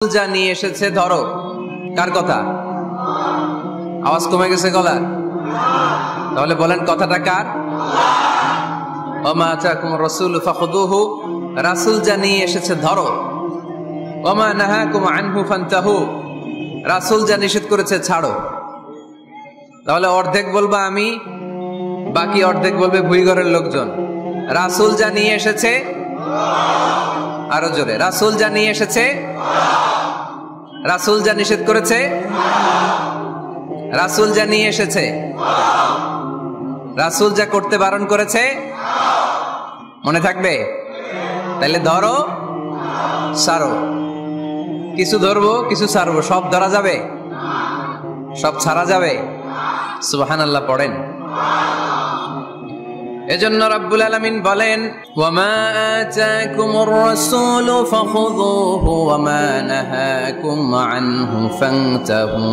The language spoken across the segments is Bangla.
যা নিয়ে এসেছে ধরো। কার কথা? আওয়াজ কমে গেছে গলার? তাহলে বলেন কথাটা কার? ওমা আতাকুম রাসূলু ফাখুযুহু, রাসূল যা নিয়ে এসেছে ধরো। ওমা নাহাকুম আনহু ফান্তাহু, রাসূল যা নিষেধ করেছে ছাড়ো। তাহলে অর্ধেক বলবো আমি, বাকি অর্ধেক বলবে ভুইঘরের লোকজন। রাসূল যা নিয়ে এসেছে, আরো জোরে, রাসূল যা নিয়ে এসেছে, রাসূল যা নিষেধ করেছে, রাসূল যা নিয়ে এসেছে, রাসূল যা করতে বারণ করেছে, মনে থাকবে? তাহলে ধরো, ছাড়ো। কিছু ধরবো, কিছু ছাড়বো। সব ধরা যাবে? সব ছাড়া যাবে? সুবহানাল্লাহ পড়েন। এজন্য রাব্বুল আলামিন বলেন, ওয়ামা আতাকুমুর রাসূলু ফাখুযুহু ওয়ামা নাহাকুম আনহু ফান্তাহু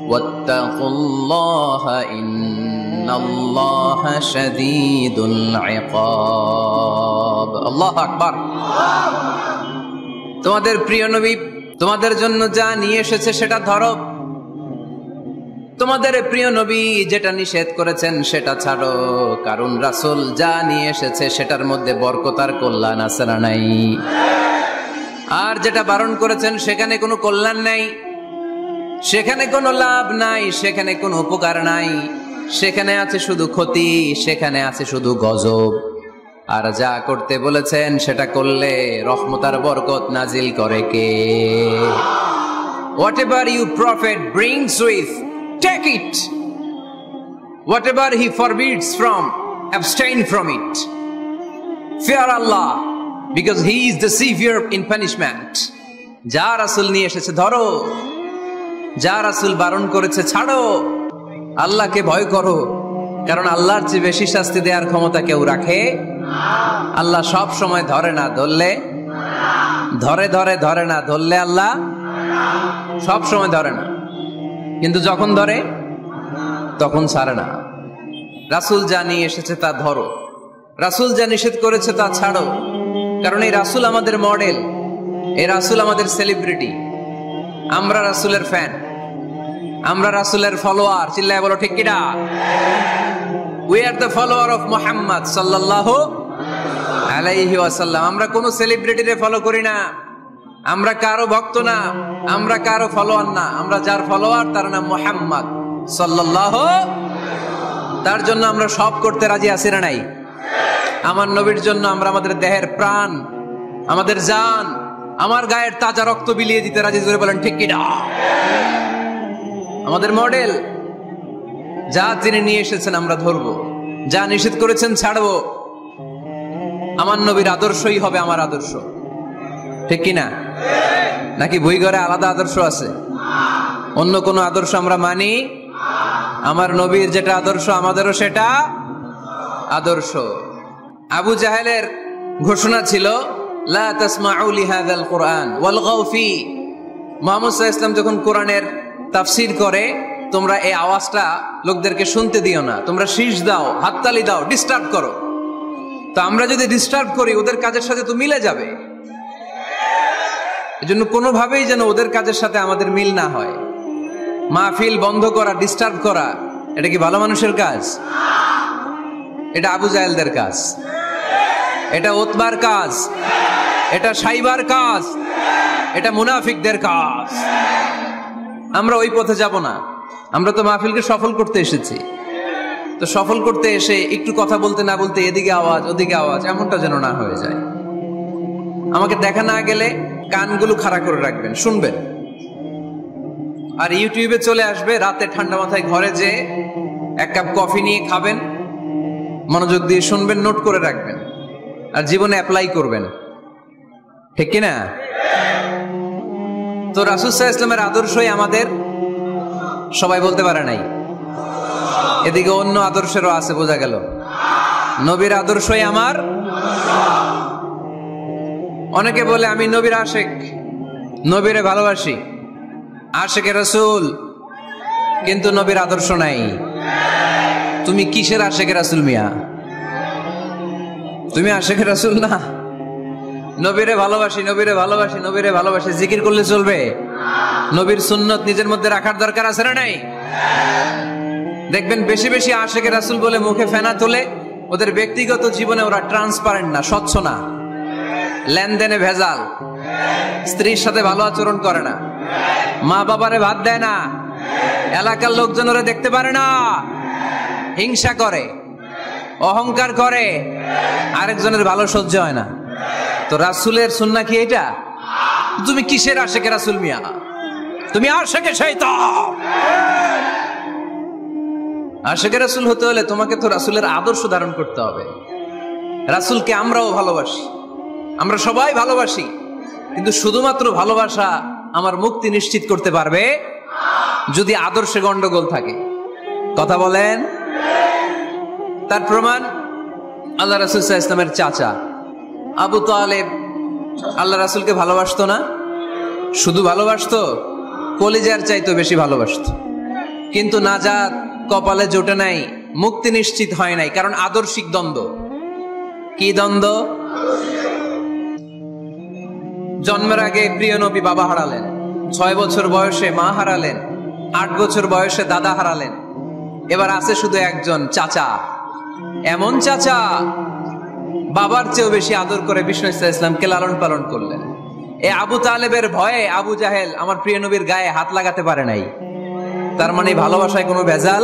ওয়াত্তাকুল্লাহা ইন্নাল্লাহা শাদীদুল ইকাব। আল্লাহু আকবার। তোমাদের প্রিয় নবী তোমাদের জন্য যা নিয়ে এসেছে সেটা ধরো। তোমাদের প্রিয় নবী যেটা নিষেধ করেছেন সেটা ছাড়ো, কারণ রাসূল যা নিয়ে এসেছে সেটার মধ্যে বরকত আর কল্যাণ আছে না নাই? আর যেটা বারণ করেছেন সেখানে কোনো কল্যাণ নাই, সেখানে কোনো লাভ নাই, সেখানে কোনো উপকার নাই, সেখানে আছে শুধু ক্ষতি, সেখানে আছে শুধু গজব। আর যা করতে বলেছেন সেটা করলে রহমত আর বরকত নাজিল করে কে? Whatever you prophet brings with, take it. Whatever he forbids from, abstain from it. Fear Allah, because he is the severe in punishment. যা রাসূল নিয়ে এসেছে ধরো, যা রাসূল বারণ করেছে ছাড়ো। আল্লাহকে ভয় করো, কারণ আল্লাহর চেয়ে বেশি শাস্তি দেওয়ার ক্ষমতা কেউ রাখে? আল্লাহ সব সময় ধরে না, ধরলে ধরে, ধরে না, ধরলে আল্লাহ সব সময় ধরে না, কিন্তু যখন ধরে তখন ছাড়ে না। রাসূল যা নিয়ে এসেছে তা ধরো, রাসূল যা নিষেধ করেছে তা ছাড়ো। কারণ এই রাসূল আমাদের মডেল, এই রাসূল আমাদের সেলিব্রিটি। আমরা রাসূলের ফ্যান, আমরা রাসূলের ফলোয়ার। চিল্লায় বলো ঠিক কিনা? We are the follower of Muhammad sallallahu alayhi wa sallam. আমরা কোন সেলিব্রিটিরে ফলো করি না, আমরা কারো ভক্ত না, আমরা কারো ফলোয়ার না। আমরা যার ফলোয়ার তার নাম মুহাম্মদ সাল্লাল্লাহু। তার জন্য আমরা সব করতে রাজি আছি না নাই? আমার নবীর জন্য আমরা আমাদের দেহের প্রাণ, আমাদের জান, আমার গায়ের তাজা রক্ত বিলিয়ে দিতে রাজি। জোরে বলেন ঠিক কিনা? আমাদের মডেল। যা তিনি নিয়ে এসেছেন আমরা ধরবো, যা নিষেধ করেছেন ছাড়বো। আমার নবীর আদর্শই হবে আমার আদর্শ, ঠিক কিনা? নাকি ভুইঘরে আলাদা আদর্শ আছে? অন্য কোনো আদর্শ আমরা মানি? আমার নবীর যেটা আদর্শ আমাদেরও সেটা আদর্শ। আবু জাহেলের ঘোষণা ছিল, লা তাসমাউ লিহাযাল কুরআন ওয়ালগাউ ফি। মুহাম্মদ সাল্লাল্লাহু আলাইহি ওয়াসাল্লাম যখন কোরআনের তাফসীর করে, তোমরা এই আওয়াজটা লোকদেরকে শুনতে দিও না, তোমরা শীষ দাও, হাততালি দাও, ডিস্টার্ব করো। তো আমরা যদি ডিস্টার্ব করি ওদের কাজের সাথে তো মিলে যাবে। এজন্য কোনোভাবেই যেন ওদের কাজের সাথে আমাদের মিল না হয়। মাহফিল বন্ধ করা, ডিস্টার্ব করা, এটা কি ভালো মানুষের কাজ? এটা আবু জাহেলদের কাজ, এটা উতবার কাজ, এটা সাইবার কাজ, এটা মুনাফিকদের কাজ। আমরা ওই পথে যাব না। আমরা তো মাহফিলকে সফল করতে এসেছি। তো সফল করতে এসে একটু কথা বলতে না বলতে এদিকে আওয়াজ ওদিকে আওয়াজ, এমনটা যেন না হয়ে যায়। আমাকে দেখা না গেলে কানগুলো খাড়া করে রাখবেন, শুনবেন। আর ইউটিউবে চলে আসবে, রাতে ঠান্ডা মাথায় ঘরে যে এক কাপ কফি নিয়ে খাবেন, মনোযোগ দিয়ে শুনবেন, নোট করে রাখবেন, আর জীবনে অ্যাপ্লাই করবেন, ঠিক কিনা? তো রাসূল সাল্লাল্লাহু আলাইহি ওয়াসাল্লামের আদর্শই আমাদের। সবাই বলতে পারে নাই? এদিকে অন্য আদর্শেরও আছে, বোঝা গেল? নবীর আদর্শই আমার। অনেকে বলে আমি নবীর আশেক, নবীরে ভালোবাসি, আশেকে রাসূল, কিন্তু নবীর আদর্শ নাই। তুমি কিসের আশেকে রাসূল মিয়া? তুমি আশেকে রাসূল না, নবীরে ভালোবাসি, নবীরে ভালোবাসি, নবীরে ভালোবাসি জিকির করলে চলবে? নবীর সুন্নত নিজের মধ্যে রাখার দরকার আছে না নাই? দেখবেন বেশি বেশি আশিকে রাসূল বলে মুখে ফেনা তোলে, ওদের ব্যক্তিগত জীবনে ওরা ট্রান্সপারেন্ট না, স্বচ্ছ না, লেনদেনে ভেজাল, স্ত্রীর সাথে ভালো আচরণ করে না, মা বাবারে ভাত দেয় না, এলাকার লোকজন ওরা দেখতে পারে না, হিংসা করে, অহংকার করে, আরেকজনের ভালো সহ্য হয় না। তো রাসূলের সুন্নাহ কি এটা? তুমি কিসের আশিকে রাসূল মিয়া? তুমি আশিকে শয়তান। আশিকে রাসূল হতে হলে তোমাকে তো রাসূলের আদর্শ ধারণ করতে হবে। রাসূলকে আমরাও ভালোবাসি, আমরা সবাই ভালোবাসি, কিন্তু শুধুমাত্র ভালোবাসা আমার মুক্তি নিশ্চিত করতে পারবে যদি আদর্শে গন্ডগোল থাকে। কথা বলেন? তার প্রমাণ আল্লাহ রাসূল সাল্লাল্লাহু আলাইহি ওয়াসাল্লামের চাচা আবু তালেব আল্লাহ রাসূলকে ভালোবাসতো না? শুধু ভালোবাসতো, কলিজার চাইতে বেশি ভালোবাসতো, কিন্তু নাজাত কপালে জোটে নাই, মুক্তি নিশ্চিত হয় নাই, কারণ আদর্শিক দ্বন্দ্ব। কি দ্বন্দ্ব? জন্মের আগে প্রিয় নবী বাবা হারালেন, 6 বছর বয়সে মা হারালেন, 8 বছর বয়সে দাদা হারালেন, এবার আছে শুধু একজন চাচা। এমন চাচা বাবার চেয়েও বেশি আদর করে বিষ্ণু ইসলামকে লালন পালন করলেন। এ আবু তালেবের ভয়ে আবু জাহেল আমার প্রিয় নবীর গায়ে হাত লাগাতে পারে নাই। তার মানে ভালোবাসায় কোনো ভেজাল?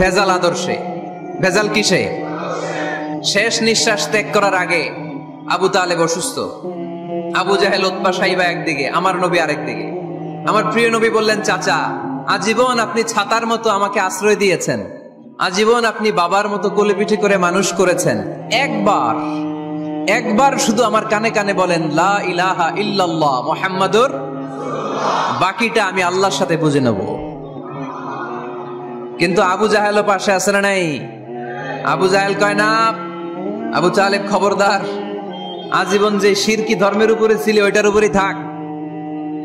ভেজাল আদর্শে। ভেজাল কিসে? শেষ নিঃশ্বাস ত্যাগ করার আগে আবু তালেব অসুস্থ, আবু জাহেল উতবা সাইবা একদিকে, আমার নবী আরেকদিকে। আমার প্রিয় নবী বললেন, চাচা আজীবন আপনি ছাতার মতো আমাকে আশ্রয় দিয়েছেন, আজীবন আপনি বাবার মতো কোলেপিঠে করে মানুষ করেছেন, একবার শুধু আমার কানে কানে বলেন লা ইলাহা ইল্লাল্লাহ মুহাম্মাদুর, বাকিটা আমি আল্লাহর সাথে বুঝে নেব। কিন্তু আবু জাহেলও পাশে আছে না নাই? আবু জাহেল কয় না, আবু তালেব খবরদার, আজীবন যে শিরকি ধর্মের উপরে ছিল ওইটার উপরেই থাক,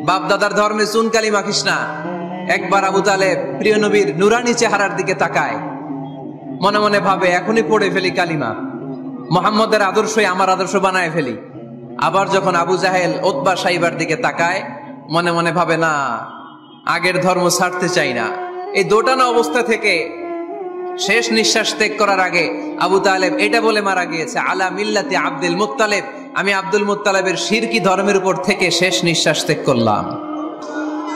বাপ দাদার ধর্মে চুনকালি মাখিস না। একবার আবু তালেব প্রিয় নবীর নুরানি চেহারার দিকে তাকায়, মনে মনে ভাবে এখনই পড়ে ফেলি কালিমা, মুহাম্মদের আদর্শই আমার আদর্শ বানায় ফেলি। আবার যখন আবু জাহেল উতবা সাইবার দিকে তাকায়, মনে মনে ভাবে না, আগের ধর্ম ছাড়তে চাই না। এই দোটানা অবস্থা থেকে শেষ নিঃশ্বাস ত্যাগ করার আগে আবু তালেব এটা বলে মারা গিয়েছে, আলা মিল্লাতি আব্দুল মুত্তালিব, আমি আব্দুল মুত্তালিবের শিরকি ধর্মের উপর থেকে শেষ নিঃশ্বাস ত্যাগ করলাম।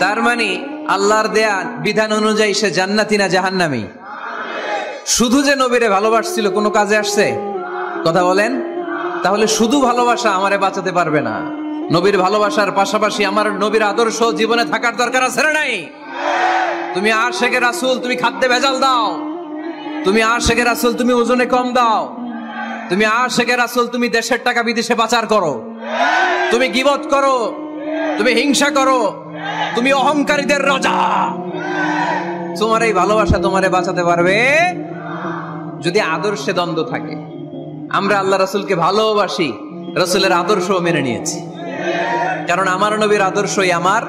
তার মানে আল্লাহর দেয়া বিধান অনুযায়ী সে জান্নাতি না জাহান্নামী? শুধু যে নবীরে ভালোবাসছিল কোনো কাজে আসছে? কথা বলেন? তাহলে শুধু ভালোবাসা আমারে বাঁচাতে পারবে না। নবীর ভালোবাসার পাশাপাশি আমার নবীর আদর্শ জীবনে থাকার দরকার আছে না নাই? তুমি আশিকে রাসূল, তুমি খাদ্যে ভেজাল দাও, তুমি আশিকে রাসূল, তুমি ওজনে কম দাও, তুমি আশিকে রাসূল, তুমি দেশের টাকা বিদেশে পাচার করো, তুমি গীবত করো, তুমি হিংসা করো, তুমি অহংকারীদের রাজা, তোমার এই ভালোবাসা তোমারে বাঁচাতে পারবে যদি আদর্শে দ্বন্দ্ব থাকে। আমরা আল্লাহ রাসূলকে ভালোবাসি, রাসূলের আদর্শ মেনে নিয়েছি, কারণ আমার নবীর আদর্শই আমার।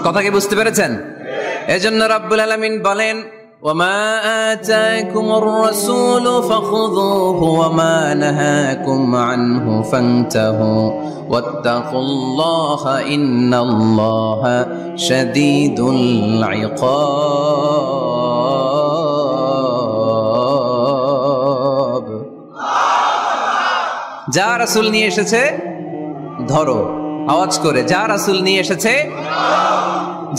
কথা কি বুঝতে পেরেছেন? এজন্য রাব্বুল আলামিন বলেন, ওয়ামা আতাকুমুর রাসূলু ফাখুযুহু ওয়ামা নাহাকুম আনহু ফান্তাহু ওয়াত্তাকুল্লাহা ইন্নাল্লাহা শাদীদুল ইকাব। যা রাসূল নিয়ে এসেছে ধরো, আওয়াজ করে, যা রাসূল নিয়ে এসেছে,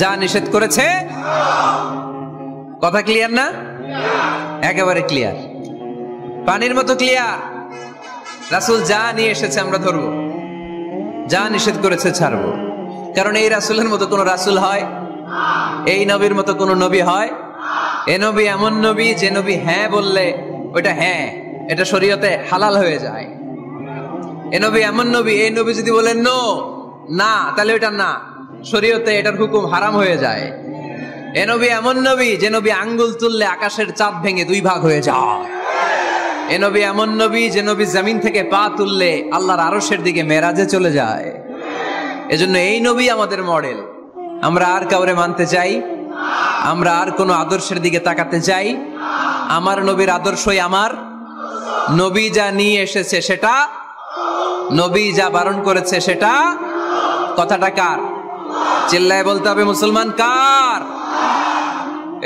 যা নিষেধ করেছে। কথা ক্লিয়ার না? একেবারে ক্লিয়ার, পানির মতো ক্লিয়ার। রাসূল যা নিয়ে এসেছে আমরা ধরবো, যা নিষেধ করেছে ছাড়বো। কারণ এই রাসূলের মতো কোন রাসূল হয়? এই নবীর মতো কোন নবী হয়? এ নবী এমন নবী যে নবী হ্যাঁ বললে ওইটা হ্যাঁ, এটা শরীয়তে হালাল হয়ে যায়। এ নবী এমন নবী, এই নবী যদি বলেন নো, না, তাহলে ওইটা না, শরীয়তে এটার হুকুম হারাম হয়ে যায়। এ নবী এমন নবী যে নবী আঙ্গুল তুললে আকাশের চাঁদ ভেঙে 2 ভাগ হয়ে যায়। এ নবী এমন নবী যে নবী জমিন থেকে পা তুললে আল্লাহর আরশের দিকে মেরাজে চলে যায়। এজন্য এই নবী আমাদের মডেল। আমরা আর কাউরে মানতে চাই? আমরা আর কোন আদর্শের দিকে তাকাতে চাই? আমার নবীর আদর্শই আমার। নবী যা নিয়ে এসেছে সেটা নবী যা বারণ করেছে সেটা, কথাটা কার? চিল্লায় বলতে হবে মুসলমান কার?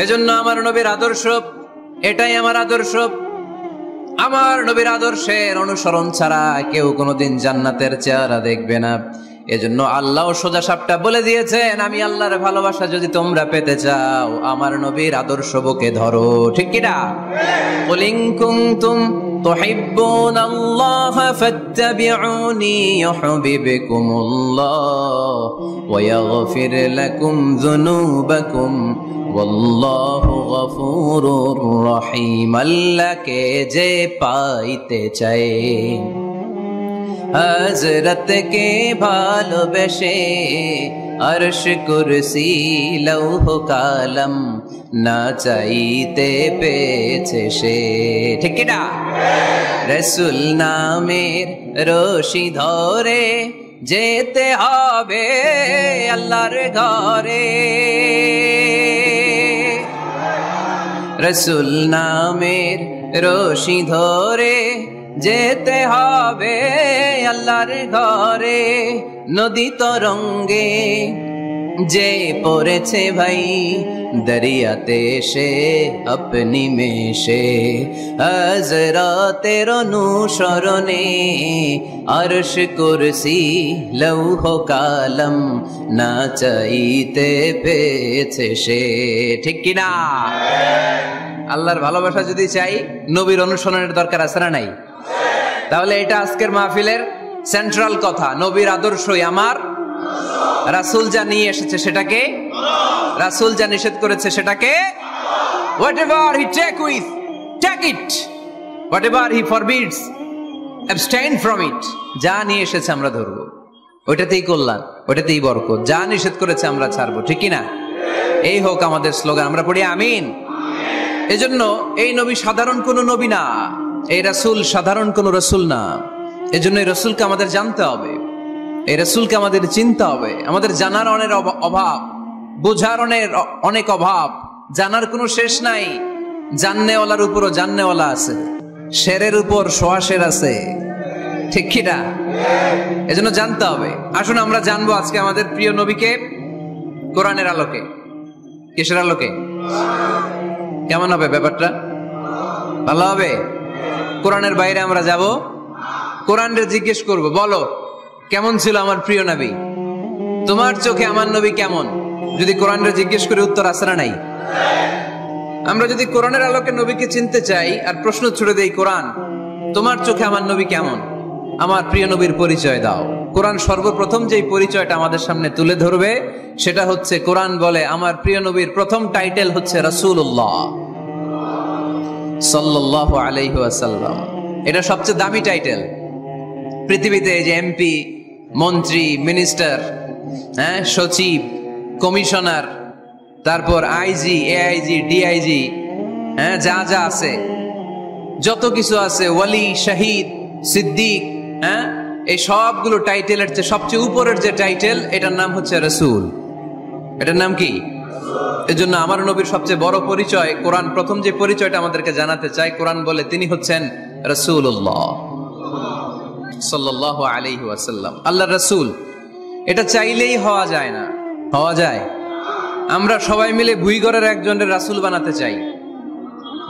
এজন্য আমার নবীর আদর্শ, এটাই আমার আদর্শ। আমার নবীর আদর্শের অনুসরণ ছাড়া কেউ কোনোদিন জান্নাতের চেহারা দেখবে না। এজন্য আল্লাহ সোজা সাপটা বলে দিয়েছেন, আমি আল্লাহর ভালোবাসা যদি তোমরা পেতে চাও আমার নবীর আদর্শ বুকে ধরো। ঠিক কিনা? কুল ইন কুনতুম তুহিব্বুনাল্লাহা ফাত্তাবিউনি ইউহিব্বুকুমুল্লাহ ওয়া ইয়াগফির লাকুম যুনুবাকুম ওয়াল্লাহু গফুরুর রহিম। আল্লাহকে যে পাইতে চায়, হযরত কে ভালোবেসে, আরশ কুরসি লৌহ কালাম না চাইতে পেয়েছে সে। ঠিক কি না? রাসূল নামের রশি ধরে যেতে হবে আল্লাহর ঘরে। রাসূল নামের রশি ধরে যেতে হবে আল্লাহর ঘরে। নদী তরঙ্গে যে পড়েছে ভাই দরিয়াতে সে আপনি মেশে, হযরতের অনুসরণে আরশ কুরসি লৌহ কালাম না চাইতে পেয়েছে সে। ঠিক কিনা? আল্লাহর ভালোবাসা যদি চাই নবীর অনুসরণের দরকার আছে না নাই? তাহলে এটা আজকের মাহফিলের সেন্ট্রাল কথা, নবীর আদর্শই আমার। রাসূল যা নিয়ে এসেছে সেটাকে, রাসূল যা নিষেধ করেছে সেটাকে, whatever he take it, whatever he forbids, abstain from it। যা নিয়ে এসেছে আমরা ধরবো, ওইটাতেই কল্যাণ, ওইটাতেই বরকত। যা নিষেধ করেছে আমরা ছাড়বো। ঠিক কিনা? এই হোক আমাদের স্লোগান। আমরা পড়ি আমিন। এজন্য এই নবী সাধারণ কোন নবী না, এই রাসূল সাধারণ কোন রাসূল না। এজন্য এই রাসূলকে আমাদের জানতে হবে, এই রাসূলকে আমাদের চিনতে হবে। আমাদের জানার অনেক অভাব, বোঝার অনেক অভাব, জানার কোনো শেষ নাই। জাননেওয়ালার উপরও জাননেওয়ালা আছে, শেরের উপর সোয়া শের আছে। ঠিক কি না? এজন্য জানতে হবে। আসুন আমরা জানবো আজকে আমাদের প্রিয় নবীকে কোরআনের আলোকে। কিসের আলোকে? কেমন হবে ব্যাপারটা? ভালো হবে? কোরআনের বাইরে আমরা যাব, কোরআনকে জিজ্ঞেস করব, বলো কেমন ছিল আমার প্রিয় নবী? তোমার চোখে আমার নবী কেমন? যদি কোরআনকে জিজ্ঞেস করে উত্তর আছে না নাই? আমরা যদি কোরআনের আলোকে নবীকে চিনতে চাই আর প্রশ্ন ছুড়ে দেই, কোরআন তোমার চোখে আমার নবী কেমন? আমার প্রিয় নবীর পরিচয় দাও। কোরআন সর্বপ্রথম যেই পরিচয়টা আমাদের সামনে তুলে ধরবে সেটা হচ্ছে, কোরআন বলে আমার প্রিয় নবীর প্রথম টাইটেল হচ্ছে রাসূলুল্লাহ সাল্লাল্লাহু আলাইহি ওয়াসাল্লাম। এটা সবচেয়ে দামি টাইটেল পৃথিবীতে। যে এমপি, মন্ত্রী, মিনিস্টার, সচিব, কমিশনার, তারপর আইজি, এআইজি, ডিআইজি, যা যা আছে, যত কিছু আছে, ওয়ালি, শহীদ, সিদ্দিক, এই সবগুলো টাইটেলের চেয়ে সবচেয়ে উপরের যে টাইটেল, এটার নাম হচ্ছে রাসূল। এটার নাম কি? এজন্য আমার নবীর সবচেয়ে বড় পরিচয়, কোরআন প্রথম যে পরিচয়টা আমাদেরকে জানাতে চায়, কোরআন বলে তিনি হচ্ছেন রাসূলুল্লাহ সাল্লাল্লাহু আলাইহি ওয়াসাল্লাম, আল্লাহর রাসূল। এটা চাইলেই হওয়া যায় না। হওয়া যায়? আমরা সবাই মিলে ভুইগড়ের একজনের রাসূল বানাতে চাই,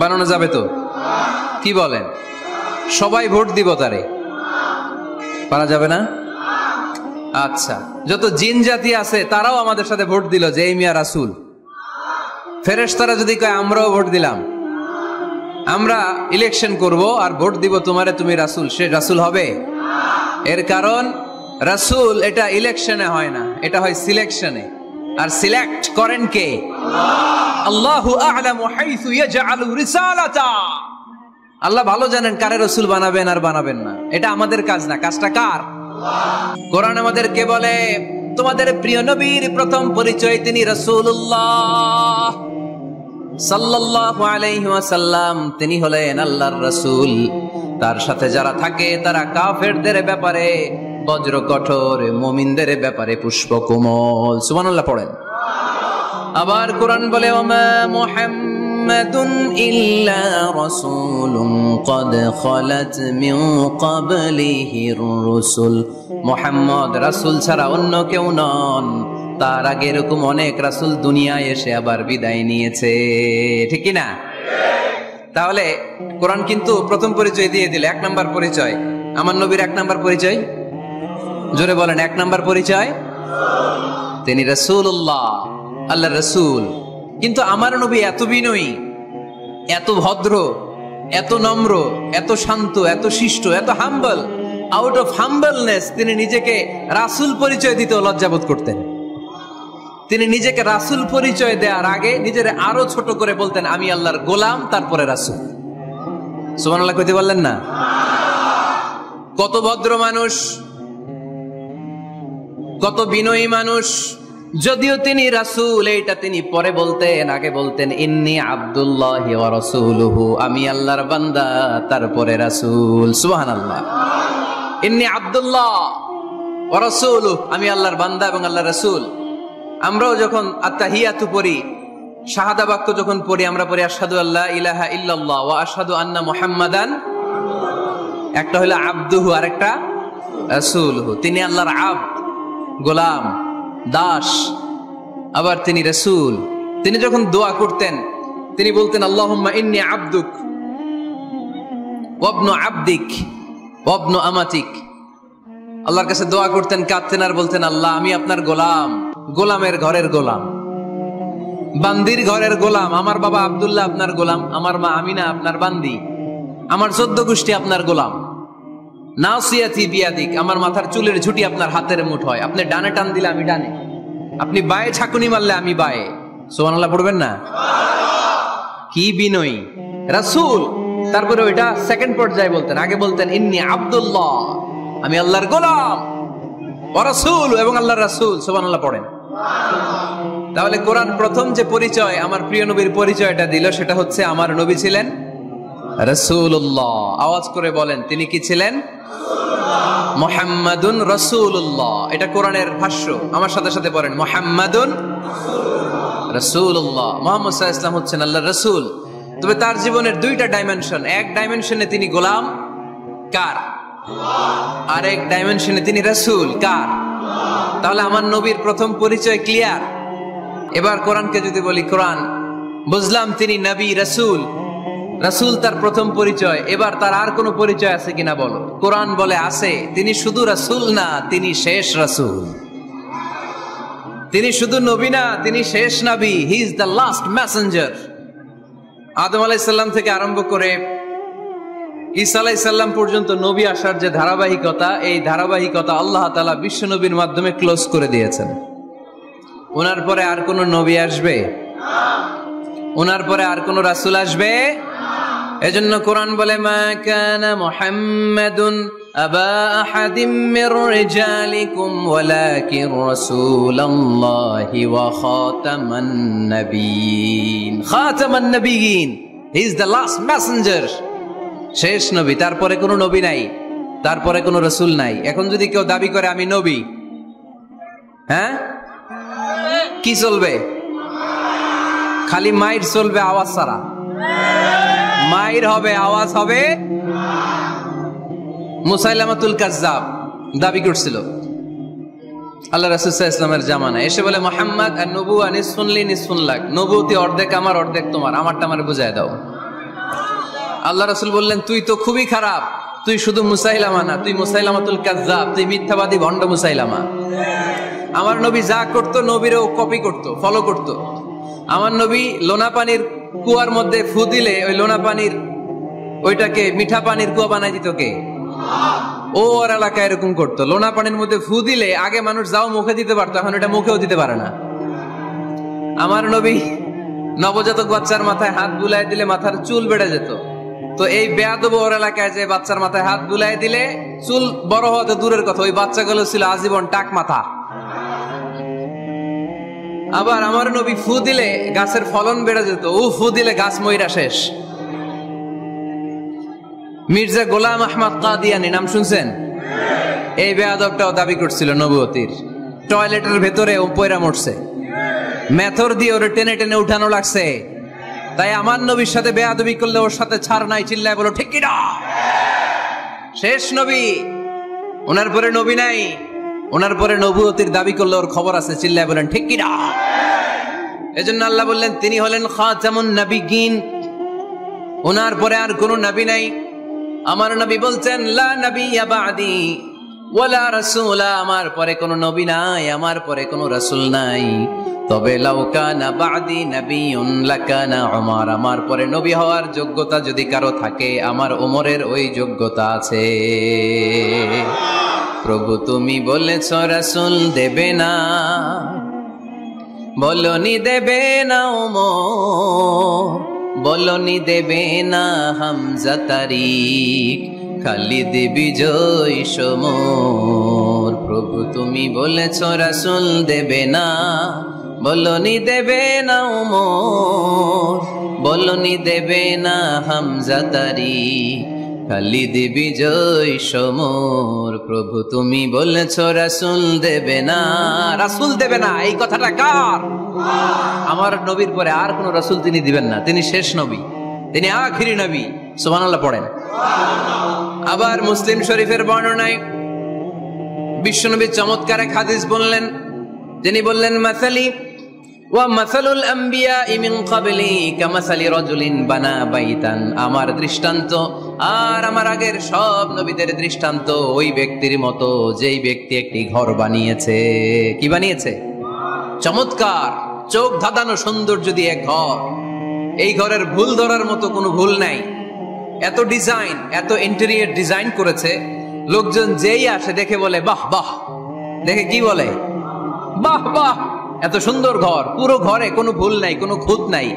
বানানো যাবে তো? কি বলেন? সবাই ভোট দিব তারে, পারা যাবে না? আচ্ছা, যত জিন জাতি আছে তারাও আমাদের সাথে ভোট দিল যে এই মিয়া রাসূল। ফেরেশতারা যদি কয় আমরাও ভোট দিলাম, আমরা ইলেকশন করব আর ভোট দিব তোমারে, তুমি রাসূল, সে রাসূল হবে? এর কারণ রাসূল এটা ইলেকশনে হয় না, এটা হয় সিলেকশনে। আর সিলেক্ট করেন কে? আল্লাহু আ'লামু হাইসু ইয়াজআলু রিসালাতা। আল্লাহ ভালো জানেন কারে রাসূল বানাবেন আর বানাবেন না। এটা আমাদের কাজ না, কাজটা কার? কোরআন আমাদেরকে বলে তোমাদের প্রিয় নবীর প্রথম পরিচয় তিনি রাসূলুল্লাহ সাল্লাল্লাহু আলাইহি ওয়াসাল্লাম। তিনি হলেন আল্লাহর রাসূল। তার সাথে যারা থাকে তারা কাফেরদের ব্যাপারে বজ্র কঠোর, মুমিনদের ব্যাপারে পুষ্পকোমল। সুবহানাল্লাহ পড়েন। আবার কোরআন বলে ওমা মুহাম্মাদুর মুহাম্মাদুন ইল্লা রাসূলুন ক্বাদ খালাত মিন ক্বাবলিহির রাসূল। মুহাম্মদ রাসূল ছাড়া অন্য কেউ নন, তার আগে এরকম অনেক রাসূল দুনিয়ায় এসে আবার বিদায় নিয়েছে, ঠিক কি না? তাহলে কোরআন কিন্তু প্রথম পরিচয় দিয়ে দিল, 1 নাম্বার পরিচয়। আমার নবীর 1 নাম্বার পরিচয়, জোরে বলেন 1 নাম্বার পরিচয়, তিনি রাসূলুল্লাহ, আল্লাহর রাসূল। কিন্তু আমার নবী এত বিনয়ী, এত ভদ্র, এত নম্র, এত শান্ত, এত শিষ্ট, এত হাম্বল। আউট অফ হাম্বলনেস তিনি নিজেকে রাসূল পরিচয় দিতে লজ্জাবোধ করতেন। তিনি নিজেকে রাসূল পরিচয় দেওয়ার আগে নিজের আরো ছোট করে বলতেন, আমি আল্লাহর গোলাম, তারপরে রাসূল। সুবহানাল্লাহ কইতে বললেন না? কত ভদ্র মানুষ, কত বিনয়ী মানুষ। যদিও তিনি রাসূল, এইটা তিনি পরে বলতেন, আগে বলতেন ইন্নী আব্দুল্লাহি ওয়া রাসূলুহু, আমি আল্লাহর বান্দা, তারপরে রাসূল। সুবহানাল্লাহ। ইন্নী আব্দুল্লাহ ওয়া রাসূলুহু, আমি আল্লাহর বান্দা এবং আল্লাহর রাসূল। আমরাও যখন আত্তাহিয়াতু পড়ি, শাহাদা বাক্য যখন পড়ি, আমরা পড়ি আশহাদু আল্লা ইলাহা ইল্লাল্লাহ ওয়া আশহাদু আন্না মুহাম্মাদান। একটা হলো আব্দুহু আর একটা রাসূলুহু। তিনি আল্লাহর আব্দ, গোলাম, দাস, আবার তিনি রাসূল। তিনি যখন দোয়া করতেন তিনি বলতেন আল্লাহুম্মা ইন্নী আবদুক ওয়া ইবনু আবদিক ওয়া ইবনু আমাতিক। আল্লাহর কাছে দোয়া করতেন, কাঁদতেন আর বলতেন, আল্লাহ আমি আপনার গোলাম, গোলামের ঘরের গোলাম, বান্দির ঘরের গোলাম। আমার বাবা আব্দুল্লাহ আপনার গোলাম, আমার মা আমিনা আপনার বান্দি, আমার 14 গোষ্ঠী আপনার গোলাম। নাসিয়াতি বিয়াদিক, আমার মাথার চুলের ঝুঁটি আপনার হাতের মুঠোয়, আপনি ডানে টান দিলে আমি ডানে, আপনি বায়ে ছাকুনি মারলে আমি বায়ে। সুবহানাল্লাহ পড়বেন না? কি বিনয়ী রাসূল। তারপরে ওইটা সেকেন্ড পর্যায়ে বলতেন, আগে বলতেন ইন্নী আব্দুল্লাহ, আমি আল্লাহর গোলাম, ওয়া রাসূল, এবং আল্লাহর রাসূল। সুবহানাল্লাহ পড়েন। তাহলে কোরআন প্রথম যে পরিচয় আমার প্রিয় নবীর পরিচয়টা দিল, সেটা হচ্ছে আমার নবী ছিলেন রাসূলুল্লাহ। আওয়াজ করে বলেন, তিনি কি ছিলেন? মুহাম্মাদুন রাসূলুল্লাহ। এটা কোরআনের ভাষ্য, আমার সাথে সাথে পড়েন, মুহাম্মাদুন রাসূলুল্লাহ। মুহাম্মদ সাল্লাল্লাহু আলাইহি ওয়াসাল্লাম হচ্ছেন আল্লাহর রাসূল। তবে তার জীবনের 2টা ডাইমেনশন। এক ডাইমেনশনে তিনি গোলাম, কার? আর এক ডাইমেনশনে তিনি রাসূল, কার? তাহলে আমার নবীর প্রথম পরিচয় ক্লিয়ার। এবার কোরআনকে যদি বলি, কোরআন বুঝলাম তিনি নবী, রাসূল, রাসূল তার প্রথম পরিচয়। এবার তার আর কোনো পরিচয় আছে কিনা বলো? কোরআন বলে আছে। তিনি শুধু রাসূল না, তিনি শেষ রাসূল। তিনি শুধু নবী না, তিনি শেষ নবী। He is the last messenger. আদম আলাইহিস সালাম থেকে আরম্ভ করে ঈসা আলাইহিস সালাম পর্যন্ত নবী আসার যে ধারাবাহিকতা, এই ধারাবাহিকতা আল্লাহ তাআলা বিশ্ব নবীর মাধ্যমে ক্লোজ করে দিয়েছেন। ওনার পরে আর কোন নবী আসবে? ওনার পরে আর কোন রাসূল আসবে? এজন্য কোরআন বলে, মা কানা মুহাম্মাদুন আবা আহাদিম মির রিজালিকুম ওয়ালাকিন রাসূলুল্লাহি ওয়া খাতামান নাবিয়্যিন। খাতামান নাবিয়্যিন, he is the last messenger, শেষ নবী। তারপরে কোনো নবী নাই, তারপরে কোনো রাসূল নাই। এখন যদি কেউ দাবি করে আমি নবী, হ্যাঁ, কি চলবে? খালি মাইর চলবে, আওয়াজ ছাড়া। মাইর হবে, আওয়াজ হবে। মুসাইলামাতুল কাজ্জাব দাবি করছিল আল্লাহ রাসূল সাল্লাল্লাহু আলাইহি ওয়াসাল্লামের জামানায়, এসে বলে, মুহাম্মদ আর নবুয়া নিসফুন লি নিসফুন লাক, নবুয়তি অর্ধেক আমার, অর্ধেক তোমার, আমারটা আমারে বুঝায় দাও। আল্লাহ রাসূল বললেন, তুই তো খুবই খারাপ, তুই শুধু মুসাইলামা না, তুই মুসাইলামাতুল কাজ্জাব, তুই মিথ্যাবাদী ভণ্ড মুসাইলামা। আমার নবী যা করতো নবীরও কপি করতো, ফলো করতো। আমার নবী লোনা পানির কুয়ার মধ্যে ফু দিলে ওই লোনা পানির ওইটাকে মিঠা পানির কুয়া বানাই দিত কে? ও ওর এলাকায় এরকম করতো। লোনা পানির মধ্যে ফু দিলে আগে মানুষ যাও মুখে দিতে পারতো, এখন এটা মুখেও দিতে পারে না। আমার নবী নবজাতক বাচ্চার মাথায় হাত বুলাই দিলে মাথার চুল বেড়ে যেত। তো এই বেয়াদব ওর এলাকায় যে বাচ্চার মাথায় হাত বুলাই দিলে চুল বড় হওয়া তো দূরের কথা, ওই বাচ্চাগুলো ছিল আজীবন টাক মাথা। আবার আমার নবী ফু দিলে গাছের ফলন বেড়ে যেত, ও ফু দিলে গাছ মইরা শেষ। মির্জা গোলাম আহমদ কাদিয়ানি নাম শুনছেন? এই বেয়াদবটাও দাবি করছিল নবুয়তির। টয়লেটের ভেতরে ও পয়রা মরছে, মেথর দিয়ে ওরে টেনে টেনে উঠানো লাগছে। তাই আমার নবীর সাথে বেয়াদবি করলে ওর সাথে ছাড় নাই, চিল্লায় বলো ঠিক কি না? শেষ নবী, ওনার পরে নবী নাই, ওনার পরে নবুয়তির দাবি করলে ওর খবর আছে, চিল্লায় বলেন ঠিক কি না? এজন্য আল্লাহ বললেন তিনি হলেন খাতামুন নবিয়্যিন, ওনার পরে আর কোনো নবী নাই। আমার নবী বলছেন লা নাবিয়্যা বা'দি ওয়ালা রাসূলা, আমার পরে কোনো নবী নাই, আমার পরে কোনো রাসূল নাই। তবে লাউ কানা বা'দি নাবিয়্যুন লাকানা উমর, আমার পরে নবী হওয়ার যোগ্যতা যদি কারো থাকে আমার ওমরের ওই যোগ্যতা আছে। প্রভু তুমি বলেছ রাসূল দেবে না, বলনি দেবে না ওমর, বলনি দেবে না হামজা তারিক, খালিদ বিজয় সমর। প্রভু তুমি বলেছ রাসূল দেবে না, বলনি দেবে না ওমর, বলনি দেবে না হামজা তারিক, খালিদ বিজয় সমর। প্রভু তুমি বলেছ রাসূল দেবে না, রাসূল দেবে না, এই কথাটা কার? আমার নবীর পরে আর কোন রাসূল তিনি দিবেন না, তিনি শেষ নবী, তিনি আখিরি নবী। সুবহানাল্লাহ পড়েন। আবার মুসলিম শরীফের বর্ণনায় বিশ্বনবী চমৎকার এক হাদিস বললেন, তিনি বললেন মাসালি ওয়া মাসালুল আম্বিয়া'i মিন ক্বাবলি কামাসালি রাজুলিন বানা বাইতান, আমার দৃষ্টান্ত আর আমার আগের সব নবীদের দৃষ্টান্ত ওই ব্যক্তির মতো যেই ব্যক্তি একটি ঘর বানিয়েছে। কি বানিয়েছে? চমৎকার চোখ ধাঁধানো সৌন্দর্য দিয়ে এক ঘর। এই ঘরের ভুল ধরার মতো কোনো ভুল নাই, এত ডিজাইন, এত ইন্টেরিয়র ডিজাইন করেছে, লোকজন যেই আসে দেখে বলে বাহ বাহ, দেখে কি বলে? বাহ বাহ, এত সুন্দর ঘর। পুরো ঘরে কোনো ভুল নাই, কোনো খুঁত নাই,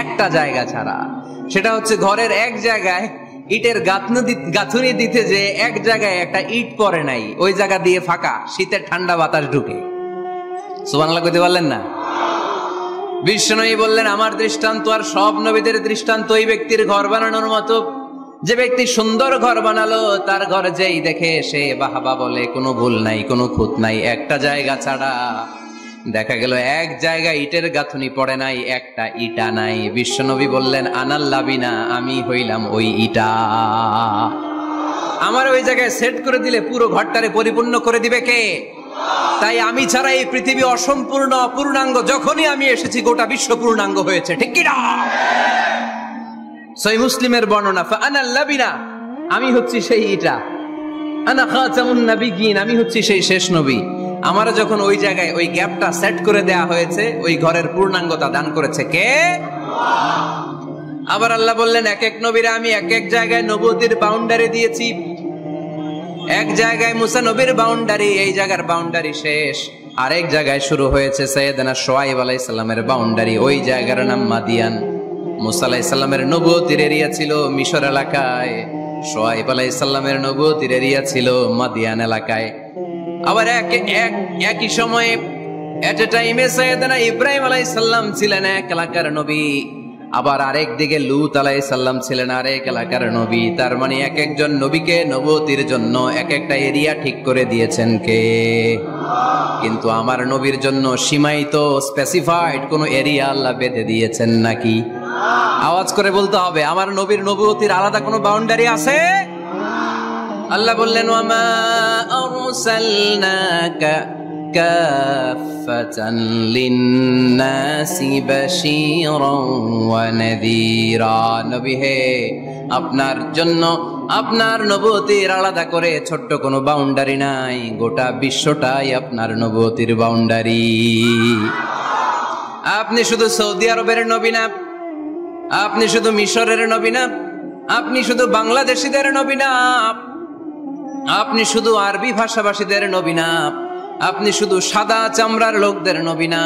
একটা জায়গা ছাড়া, সেটা হচ্ছে ঘরের এক জায়গায় ইটের গাঁথুনি দিতে যে এক জায়গায় একটা ইট পড়ে নাই, ওই জায়গা দিয়ে ফাঁকা, শীতের ঠান্ডা বাতাস ঢুকে। সুবহানাল্লাহ কইতে পারলেন না? বিশ্বনবী বললেন আমার দৃষ্টান্ত আর সব নবীদের দৃষ্টান্ত ওই ব্যক্তির ঘর বানানোর মতো, যে ব্যক্তি সুন্দর ঘর বানালো তার ঘর যেই দেখে সে বাহবা বলে, কোনো ভুল নাই, কোনো খুঁত নাই, একটা জায়গা ছাড়া। দেখা গেল এক জায়গায় ইটের গাঁথুনি পড়ে নাই, একটা ইটা নাই। বিশ্বনবী বললেন আনাল লাবিনা, আমি হইলাম ওই ইটা। আমার ওই জায়গায় সেট করে দিলে পুরো ঘরটারে পরিপূর্ণ করে দিবে কে? তাই আমি ছাড়া এই পৃথিবী অসম্পূর্ণ, অপূর্ণাঙ্গ। যখনই আমি এসেছি গোটা বিশ্ব পূর্ণাঙ্গ হয়েছে, ঠিক কি না? সহিহ মুসলিমের বর্ণনা, ফাআনাল লাবিনা, আমি হচ্ছি সেই ইটা, আনা খাতামুন নবিয়্যিন, আমি হচ্ছি সেই শেষ নবী। আমারও যখন ওই জায়গায় ওই গ্যাপটা সেট করে দেয়া হয়েছে, ওই ঘরের পূর্ণাঙ্গতা দান করেছে কে? আবার আল্লাহ বললেন এক এক নবীরা আমি এক এক জায়গায় নবুয়তির বাউন্ডারি দিয়েছি। এক জায়গায় মুসা নবীর বাউন্ডারি, এই জায়গার বাউন্ডারি শেষ। আরেক জায়গায় শুরু হয়েছে সাইয়েদনা শুআয়ব আলাইহিস সালামের বাউন্ডারি, ওই জায়গার নাম মাদিয়ান। মুসা আলাইহিস সালামের নবুয়তির এরিয়া ছিল মিশর এলাকায়, শুআয়ব আলাইহিস সালামের নবুয়তির এরিয়া ছিল মাদিয়ান এলাকায়। আবার একই সময়ে এট এ টাইমে সাইয়েদনা ইব্রাহিম আলাইহিস সালাম ছিলেন এক এলাকার নবী, আবার আরেক দিকে লূত আলাইহিস সালাম ছিলেন আরেক এলাকার নবী। তার মানে এক একজন নবীকে নবুয়তির জন্য এক একটা এরিয়া ঠিক করে দিয়েছেন কে? কিন্তু আমার নবীর জন্য সীমায়িত স্পেসিফাইড কোন এরিয়া আল্লাহ বেঁধে দিয়েছেন নাকি? আওয়াজ করে বলতে হবে, আমার নবীর নবুয়তির আলাদা কোনো বাউন্ডারি আছে? আল্লাহ বললেন ওয়ামা আরসালনাকা কাফাতান লিন্নাসি বাশীরান ওয়া নাযীরা, নবী হে আপনার জন্য আপনার নবুয়তির আলাদা করে ছোট্ট কোনো বাউন্ডারি নাই, গোটা বিশ্বটাই আপনার নবুয়তির বাউন্ডারি। আপনি শুধু সৌদি আরবের নবী না, আপনি শুধু মিশরের নবী না, আপনি শুধু বাংলাদেশিদের নবী না, আপনি শুধু আরবি ভাষাভাষীদের নবী না, আপনি শুধু সাদা চামড়ার লোকদের নবী না,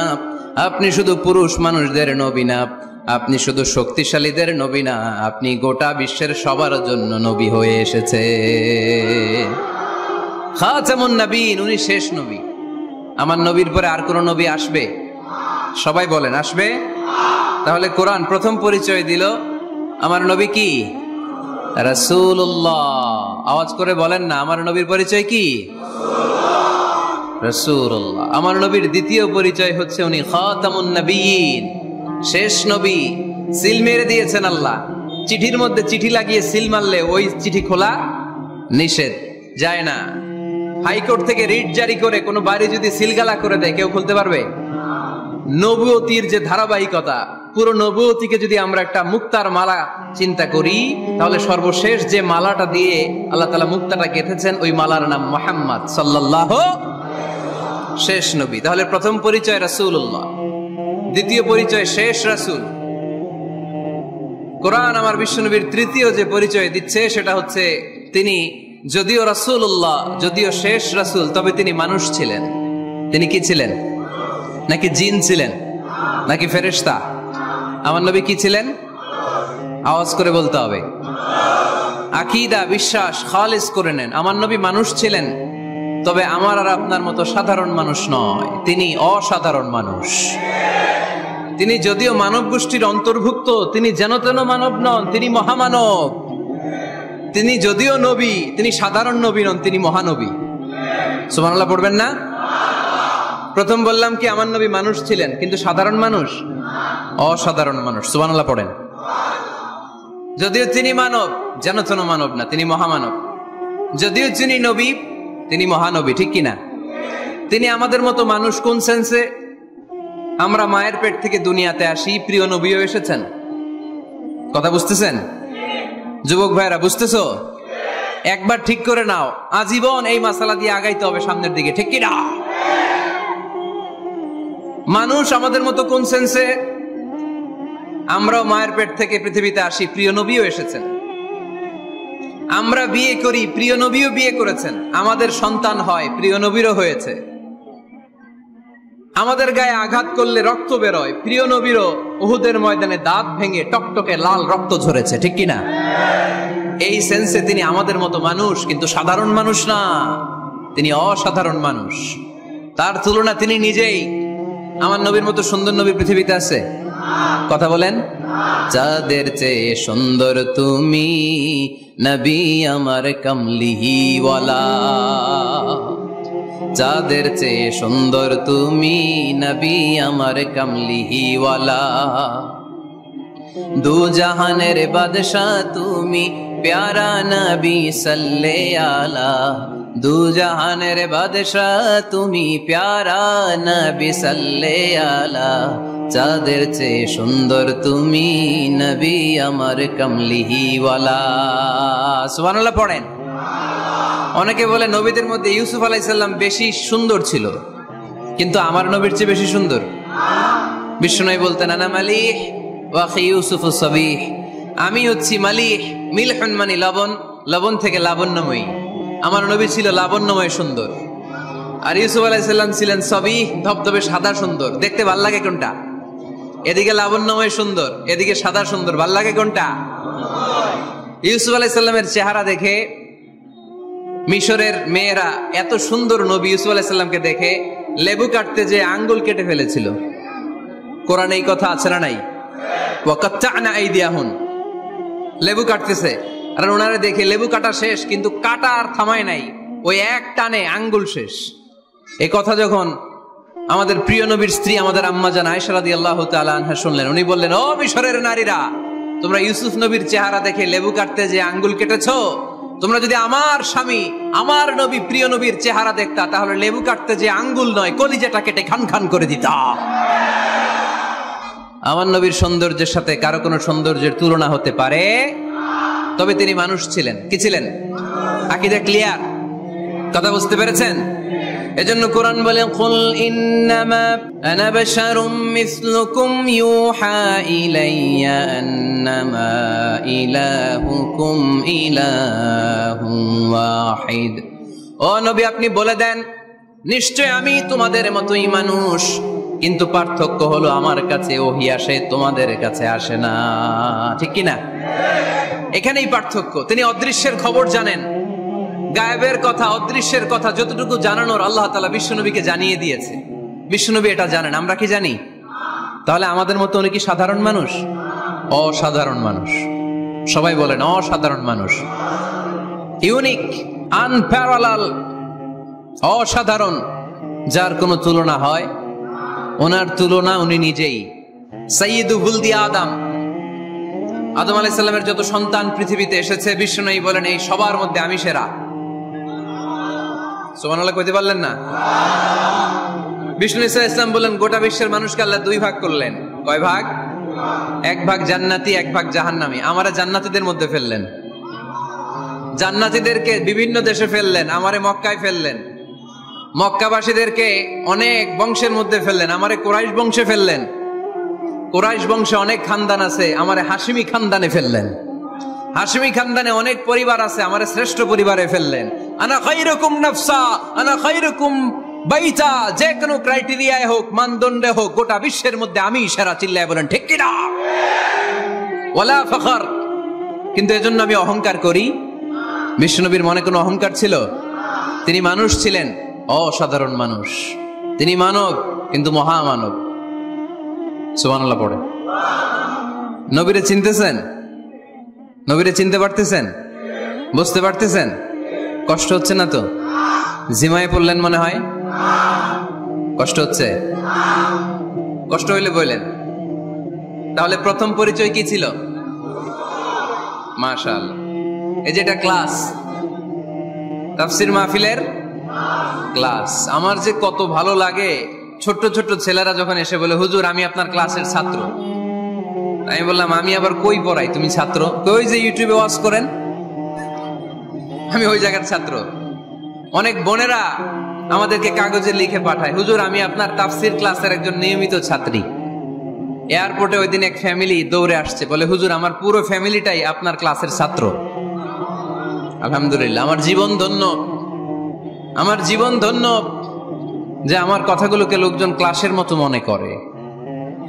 আপনি শুধু পুরুষ মানুষদের নবী না, আপনি শুধু শক্তিশালীদের নবী না, আপনি গোটা বিশ্বের সবার জন্য নবী হয়ে এসেছে। খাতামুন নবিয়্যিন, উনি শেষ নবী। আমার নবীর পরে আর কোন নবী আসবে? সবাই বলেন আসবে? তাহলে কোরআন প্রথম পরিচয় দিল আমার নবী কি? রাসূলুল্লাহ। আওয়াজ করে বলেন না, আমার নবীর পরিচয় কি? রাসূলুল্লাহ। আমার নবীর দ্বিতীয় পরিচয় হচ্ছে উনি খাতামুন নবিয়্যিন, শেষ নবী। সিল মেরে দিয়েছেন আল্লাহ। চিঠির মধ্যে চিঠি লাগিয়ে সিল মারলে ওই চিঠি খোলা নিষেধ, যায় না। হাইকোর্ট থেকে রিট জারি করে কোনো বাড়ি যদি সিলগালা করে দেয়, কেউ খুলতে পারবে? নবুয়তির যে ধারাবাহিকতা, পুরো নবুয়তিকে যদি আমরা একটা মুক্তার মালা চিন্তা করি, তাহলে সর্বশেষ যে মালাটা দিয়ে আল্লাহ তাআলা মুক্তাটা গেঁথেছেন, ওই মালার নাম মুহাম্মদ সাল্লাল্লাহু, শেষ নবী। তাহলে প্রথম পরিচয় রাসূলুল্লাহ, দ্বিতীয় পরিচয় শেষ রাসূল। কোরআন আমার বিশ্বনবীর তৃতীয় যে পরিচয় দিচ্ছে সেটা হচ্ছে তিনি যদিও রাসূলুল্লাহ, যদিও শেষ রাসূল, তবে তিনি মানুষ ছিলেন। তিনি কি ছিলেন? নাকি জিন ছিলেন, নাকি ফেরেশতা? আমার নবী কি ছিলেন? আওয়াজ করে বলতে হবে। আকীদা, বিশ্বাস খালিস করে নেন। আমার নবী মানুষ ছিলেন, তবে আমার আর আপনার মতো সাধারণ মানুষ নয়, তিনি অসাধারণ মানুষ। তিনি যদিও মানব গোষ্ঠীর অন্তর্ভুক্ত, তিনি যেন তেন মানব নন, তিনি মহামানব। তিনি যদিও নবী, তিনি সাধারণ নবী নন, তিনি মহানবী। সুবহানাল্লাহ পড়বেন না? প্রথম বললাম কি আমার নবী মানুষ ছিলেন, কিন্তু সাধারণ মানুষ, অসাধারণ মানুষ। সুবহানাল্লাহ পড়েন। যদিও তিনি মানব, যেন তেন মানব না, তিনি মহামানব। যদিও তিনি নবী, তিনি মহানবী, ঠিক কিনা? তিনি আমাদের মতো মানুষ কোন সেন্সে? আমরা মায়ের পেট থেকে দুনিয়াতে আসি, প্রিয় নবীও এসেছেন। কথা বুঝতেছেন? যুবক ভাইরা বুঝতেছো? একবার ঠিক করে নাও, আজীবন এই মাসালা দিয়ে আগাইতে হবে সামনের দিকে, ঠিক কিনা? মানুষ আমাদের মতো কোন সেন্সে? আমরাও মায়ের পেট থেকে পৃথিবীতে আসি, প্রিয় নবীও এসেছেন। আমরা বিয়ে করি, প্রিয় নবীও বিয়ে করেছেন। আমাদের সন্তান হয়, প্রিয় নবীরও হয়েছে। আমাদের গায়ে আঘাত করলে রক্ত বেরোয়, প্রিয় নবীরও উহুদের ময়দানে দাঁত ভেঙে টকটকে লাল রক্ত ঝরেছে, ঠিক কিনা? এই সেন্সে তিনি আমাদের মতো মানুষ, কিন্তু সাধারণ মানুষ না, তিনি অসাধারণ মানুষ। তার তুলনা তিনি নিজেই। আমার নবীর মতো সুন্দর নবী পৃথিবীতে আছে? কথা বলেন। যাদের চেয়ে সুন্দর তুমি নবী আমার কামলিওয়ালা, যাদের চেয়ে সুন্দর তুমি নবী আমার কামলিওয়ালা। দু জাহানের বাদশাহ তুমি প্যারা নবী সাল্লে আলা, দু জাহানের বাদশাহ তুমি প্যারা নবী সাল্লে আলা। যাদের চেয়ে সুন্দর তুমি নবী আমার কামলিওয়ালা। সুবহানাল্লাহ পড়েন। অনেকে বলে নবীদের মধ্যে ইউসুফ আলাইহিস সালাম বেশি সুন্দর ছিল, কিন্তু আমার নবীর চেয়ে বেশি সুন্দর। বিশ্বনবী বলতেন আনা মালিহ ওয়া আখি ইউসুফ সাবিহ, আমি হচ্ছি মালিহ, মিলহুন মানে লবণ, লবণ থেকে লাবণ্যময়ী। আমার নবী ছিল লাবণ্যময় সুন্দর, আর ইউসুফ আলাইহিস সালাম ছিলেন সাবিহ, ধবধবে সাদা সুন্দর। দেখতে ভাল লাগে কোনটা? এদিকে লাবণ্যময় সুন্দর, এদিকে সাদা সুন্দর, ভাল লাগে কোনটা? ইউসুফ আলাইহিস সালামের চেহারা দেখে মিশরের মেয়েরা এত সুন্দর নবী ইউসুফ আলাইহিস সালামকে দেখে লেবু কাটতে যে আঙ্গুল কেটে ফেলেছিল। কোরআনে এই কথা আছে না নাই? ওয়া কাত্তা'না আইদিয়াহুন, লেবু কাটতেছে, আর ওনারে দেখে লেবু কাটা শেষ, কিন্তু কাটা আর থামায় নাই, ওই এক টানে আঙ্গুল শেষ। এই কথা যখন আমাদের প্রিয় নবীর স্ত্রী আমাদের আম্মা জান আয়েশা রাদিয়াল্লাহু তাআলা আনহা শুনলেন, উনি বললেন, ও মিশরের নারীরা, তোমরা ইউসুফ নবীর চেহারা দেখে লেবু কাটতে যে আঙ্গুল কেটেছো, তোমরা যদি আমার স্বামী আমার নবী প্রিয় নবীর চেহারা দেখতা, তাহলে লেবু কাটতে যে আঙ্গুল নয়, কলিজাটা কেটে খান খান করে দিতা। আমার নবীর সৌন্দর্যের সাথে কারো কোনো সৌন্দর্যের তুলনা হতে পারে? তবে তিনি মানুষ ছিলেন। কি ছিলেন? আকীদা ক্লিয়ার? কথা বুঝতে পেরেছেন? এজন্য কোরআন বলে, কুল ইন্নামা আনা বাশারুম মিসলুকুম ইউহা ইলাইয়া আন্নামা ইলাহুকুম ইলাহুন ওয়াহিদ। ও নবী, আপনি বলে দেন, নিশ্চয় আমি তোমাদের মতোই মানুষ, কিন্তু পার্থক্য হলো আমার কাছে ওহী আসে, তোমাদের কাছে আসে না। ঠিক কি না? এখানেই পার্থক্য। তিনি অদৃশ্যের খবর জানেন, গায়েবের কথা, অদৃশ্যের কথা যতটুকু জানানোর আল্লাহ তাআলা বিশ্বনবীকে জানিয়ে দিয়েছে। বিশ্বনবী এটা জানেন, আমরা কি জানি? তাহলে আমাদের মতো উনি কি সাধারণ মানুষ? অসাধারণ মানুষ। সবাই বলেন অসাধারণ মানুষ। ইউনিক, আনপ্যারালাল, অসাধারণ, যার কোনো তুলনা হয়? ওনার তুলনা উনি নিজেই। সাইয়্যিদু বুলদি আদম, আদম আলাইহিস সালামের যত সন্তান পৃথিবীতে এসেছে বিশ্বনবী বলেন এই সবার মধ্যে আমি সেরা। সুবহানাল্লাহ কইতে পারলেন না? বিষ্ণু ইসলাম বলেন গোটা বিশ্বের মানুষকে আল্লাহ দুই ভাগ করলেন। কয় ভাগ? এক ভাগ জান্নাতি, এক ভাগ জাহান্নামী। আমারে জান্নাতীদের মধ্যে ফেললেন, জান্নাতীদেরকে বিভিন্ন দেশে ফেললেন, আমারে মক্কায় ফেললেন। মক্কাবাসীদেরকে অনেক বংশের মধ্যে ফেললেন, আমারে কুরাইশ বংশে ফেললেন। কুরাইশ বংশে অনেক খানদান আছে, আমারে হাশিমি খানদানে ফেললেন। হাশিমি খানদানে অনেক পরিবার আছে, আমারে শ্রেষ্ঠ পরিবারে ফেললেন। আনা খায়রুকুম নাফসা আনা খায়রুকুম বাইতা, যে কোনো ক্রাইটেরিয়ায় হোক, মানদণ্ডে হোক, গোটা বিশ্বের মধ্যে আমি সেরা। চিল্লায় বলেন ঠিক কি না? ওয়ালা ফখর। কিন্তু এজন্য আমি অহংকার করি? বিশ্বনবীর মনে কোনো অহংকার ছিল? তিনি মানুষ ছিলেন, অসাধারণ মানুষ। তিনি মানব, কিন্তু মহামানব। সুবহানাল্লাহ পড়ে। নবীরে চিনতেছেন? নবীরে চিনতে পারতেছেন? বুঝতে পারতেছেন? কষ্ট হচ্ছে না তো? জিমায় পড়লেন মনে হয়? কষ্ট হচ্ছে? কষ্ট হইলে বললেন। তাহলে প্রথম পরিচয় কি ছিল? মাশাআল্লাহ। এই যেটা ক্লাস, তাফসীর মাহফিলের ক্লাস। আমার যে কত ভালো লাগে ছোট্ট ছোট্ট ছেলেরা যখন এসে বলে হুজুর আমি আপনার ক্লাসের ছাত্র। আমি বললাম আমি আবার কই পড়াই, তুমি ছাত্র? কই যে ইউটিউবে ওয়াজ করেন, আমি ওই জায়গার ছাত্র। অনেক বোনেরা আমাদেরকে কাগজে লিখে পাঠায় হুজুর আমি আপনার তাফসীর ক্লাসের একজন নিয়মিত ছাত্রী। এয়ারপোর্টে ওই দিন এক ফ্যামিলি দৌড়ে আসছে, বলে হুজুর আমার পুরো ফ্যামিলিটাই আপনার ক্লাসের ছাত্র। আলহামদুলিল্লাহ, আমার জীবন ধন্য, আমার জীবন ধন্য যে আমার কথাগুলোকে লোকজন ক্লাসের মতো মনে করে।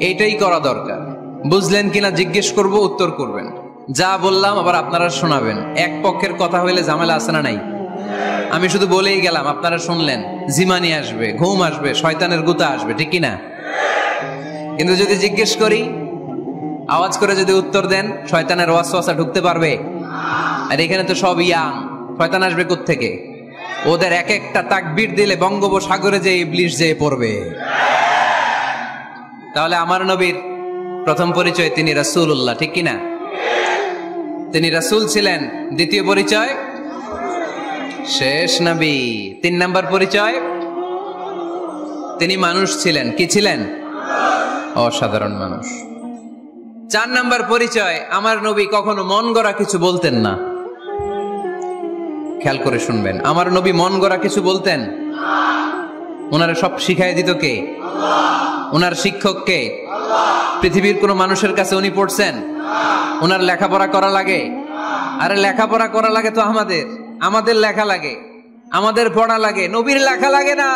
এইটাই করা দরকার। বুঝলেন কিনা জিজ্ঞেস করব, উত্তর করবেন। যা বললাম আবার আপনারা শোনাবেন। এক পক্ষের কথা হইলে ঝামেলা আছে না নাই? আমি শুধু বলেই গেলাম, আপনারা শুনলেন। জিমানি আসবে, ঘুম আসবে, শয়তানের গুতা আসবে, ঠিক কিনা? কিন্তু যদি জিজ্ঞেস করি, আওয়াজ করে যদি উত্তর দেন, শয়তানের ওয়াসওয়াসা ঢুকতে পারবে? আর এখানে তো সব ইয়াং, শয়তান আসবে কোত্থেকে? ওদের এক একটা তাকবীর দিলে বঙ্গোপসাগরে যে ইবলিশ যেয়ে পড়বে। তাহলে আমার নবীর প্রথম পরিচয় তিনি রাসূলুল্লাহ, ঠিক কিনা? তিনি রাসূল ছিলেন। দ্বিতীয় পরিচয় শেষ নবী। 3 নাম্বার পরিচয় তিনি মানুষ ছিলেন। কি ছিলেন? অসাধারণ মানুষ। 4 নাম্বার পরিচয় আমার নবী কখনো মন গড়া কিছু বলতেন না। খেয়াল করে শুনবেন, আমার নবী মন গড়া কিছু বলতেন? ওনারা সব শিখাই দিত কে? ওনার শিক্ষক কে? পৃথিবীর কোন মানুষের কাছে উনি পড়ছেন? ওনার লেখাপড়া করা লাগে? আরে লেখাপড়া করা লাগে তো আমাদের, আমাদের লেখা লাগে, আমাদের পড়া লাগে। নবীর লেখা লাগে না,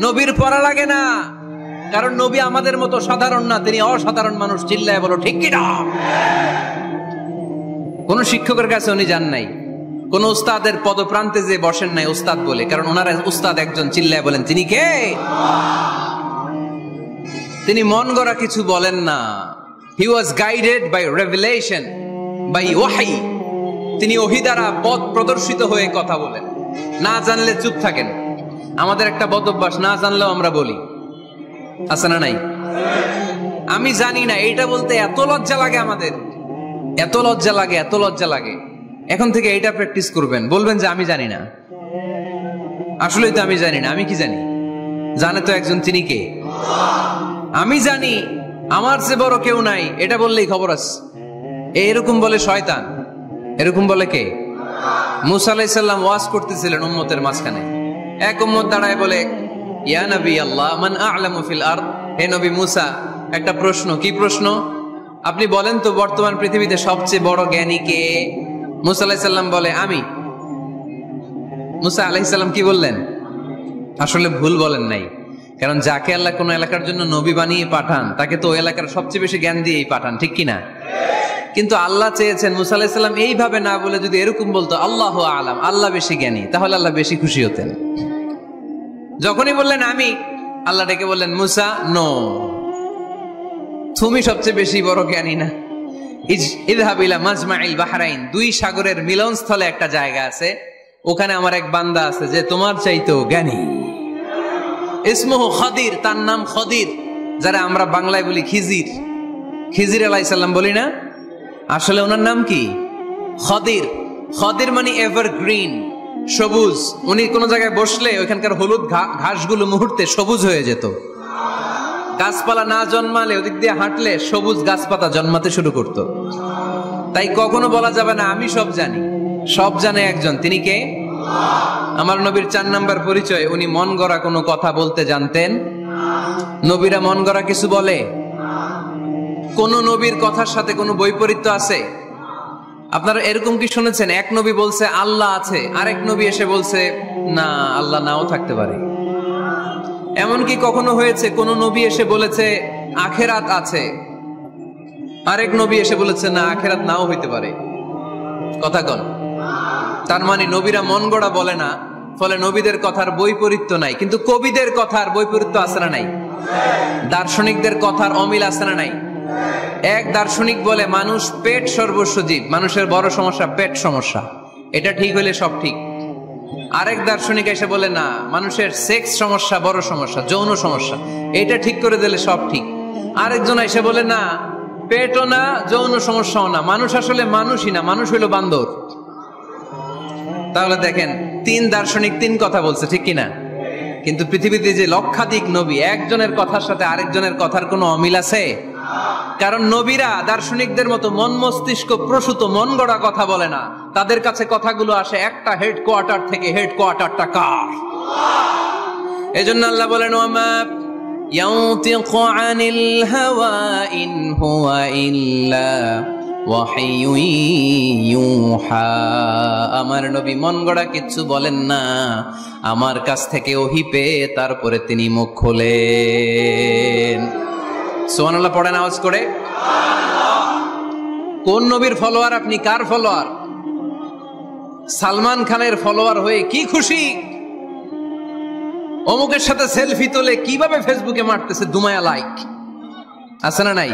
নবীর পড়া লাগে না। কারণ নবী আমাদের মতো সাধারণ না, তিনি অসাধারণ মানুষ। চিল্লায় বলো ঠিক কি না? কোন শিক্ষকের কাছে উনি যান নাই, কোন উস্তাদের পদপ্রান্তে যে বসেন নাই উস্তাদ বলে, কারণ ওনার উস্তাদ একজন। চিল্লায় বলেন তিনি কে? তিনি মন গড়া কিছু বলেন না। He was guided by revelation, by ওয়াহি। তিনি ওহী দ্বারা পথ প্রদর্শিত হয়ে কথা বলেন। না জানলে চুপ থাকেন। আমাদের একটা বদ অভ্যাস, না জানলেও আমরা বলি, আছে না নাই? আমি জানি না, এইটা বলতে এত লজ্জা লাগে আমাদের, এত লজ্জা লাগে, এত লজ্জা লাগে। এখন থেকে এইটা প্র্যাকটিস করবেন, বলবেন যে আমি জানি না। আসলেই তো আমি জানি না। আমি কি জানি? জানে তো একজন, তিনি কে? আমি জানি, আমার চেয়ে বড় কেউ নাই, এটা বললেই খবর আছে। এরকম বলে শয়তান। এরকম বলে কে? মুসা আলাইহিস সালাম ওয়াজ করতেছিলেন উম্মতের মাঝখানে। এক উম্মত দাঁড়ায় বলে, ইয়া নবী আল্লাহ মান আ'লামু ফিল আরদ। হে নবী মুসা, একটা প্রশ্ন। কি প্রশ্ন? আপনি বলেন তো বর্তমান পৃথিবীতে সবচেয়ে বড় জ্ঞানী কে? মুসা আলাইহিস সালাম বলে আমি। মুসা আলাইহিস সালাম কি বললেন? আসলে ভুল বলেন নাই। কারণ যাকে আল্লাহ কোন এলাকার জন্য নবী বানিয়ে পাঠান, তাকে তো ওই এলাকার সবচেয়ে বেশি জ্ঞান দিয়েই পাঠান, ঠিক কিনা? কিন্তু আল্লাহ চেয়েছেন মুসা আলাইহিস সালাম এইভাবে না বলে যদি এরকম বলতো আল্লাহু আ'লাম, আল্লাহ বেশি জ্ঞানী, তাহলে আল্লাহ বেশি খুশি হতেন। যখনই বললেন আমি, আল্লাহ ডেকে বললেন মুসা নো, তুমি সবচেয়ে বেশি বড় জ্ঞানী না। ইযহাব ইলা মাজমাইল বাহরাইন, 2 সাগরের মিলনস্থলে একটা জায়গা আছে, ওখানে আমার এক বান্দা আছে যে তোমার চাইতেও জ্ঞানী। ইসমুহু খাদির, তার নাম খদির, যারা আমরা বাংলায় বলি খিজির। খিজির আলাইহিস সালাম বলি না? আসলে ওনার নাম কি? খদির। খদির মানে এভারগ্রিন, সবুজ। উনি কোন জায়গায় বসলে ওইখানকার হলুদ ঘাসগুলো মুহূর্তে সবুজ হয়ে যেত। গাছপালা না জন্মালে ওদিক দিয়ে হাঁটলে সবুজ গাছপাতা জন্মাতে শুরু করত। তাই কখনো বলা যাবে না আমি সব জানি। সব জানে একজন, তিনি কে? আমার নবীর 4 নাম্বার পরিচয়, উনি মন গড়া কোনো কথা বলতে জানতেন। নবীরা মন গড়া কিছু বলে? কোন নবীর কথার সাথে কোনো বৈপরীত্য আছে? আপনারা এরকম কি শুনেছেন এক নবী বলছে আল্লাহ আছে, আরেক নবী এসে বলছে না আল্লাহ নাও থাকতে পারে? এমন কি কখনো হয়েছে কোন নবী এসে বলেছে আখেরাত আছে, আরেক নবী এসে বলেছে না আখেরাত নাও হইতে পারে? কথা কন। তার মানে নবীরা মন গড়া বলে না, ফলে নবীদের কথার বৈপরীত্য নাই। কিন্তু কবিদের কথার বৈপরীত্য আছে না নাই? দার্শনিকদের কথার অমিল আছে না নাই? এক দার্শনিক বলে মানুষ পেট সর্বস্ব জীব, মানুষের বড় সমস্যা পেট সমস্যা, এটা ঠিক হইলে সব ঠিক। আরেক দার্শনিক এসে বলে না মানুষের সেক্স সমস্যা বড় সমস্যা, যৌন সমস্যা, এটা ঠিক করে দিলে সব ঠিক। আরেকজন এসে বলে না পেটও না যৌন সমস্যাও না, মানুষ আসলে মানুষই না, মানুষ হইল বান্দর। তাহলে দেখেন 3 দার্শনিক 3 কথা বলছে, ঠিক কিনা? কিন্তু পৃথিবীতে যে লক্ষাধিক নবী, একজনের কথার সাথে আরেকজনের কথার কোনো অমিল আছে? কারণ নবীরা দার্শনিকদের মতো মন মস্তিষ্ক প্রসূত মন গড়া কথা বলে না, তাদের কাছে কথাগুলো আসে একটা হেডকোয়ার্টার থেকে। হেডকোয়ার্টারটা কার? এজন্য আল্লাহ বলেন ওয়ামা ইয়ানতিকু আনিল হাওয়া ইন হুয়া ইল্লা ওয়াহিয়ুন ইউহা। আমার নবী মন গড়া কিচ্ছু বলেন না, আমার কাছ থেকে ওহী পেয়ে তারপরে তিনি মুখ খোলেন। সুবহানাল্লাহ পড়েন আওয়াজ করে। কোন নবীর ফলোয়ার আপনি? কার ফলোয়ার? সালমান খানের ফলোয়ার হয়ে কি খুশি? অমুকের সাথে সেলফি তোলে কিভাবে ফেসবুকে মারতেছে দুমায়া লাইক, আছে না নাই?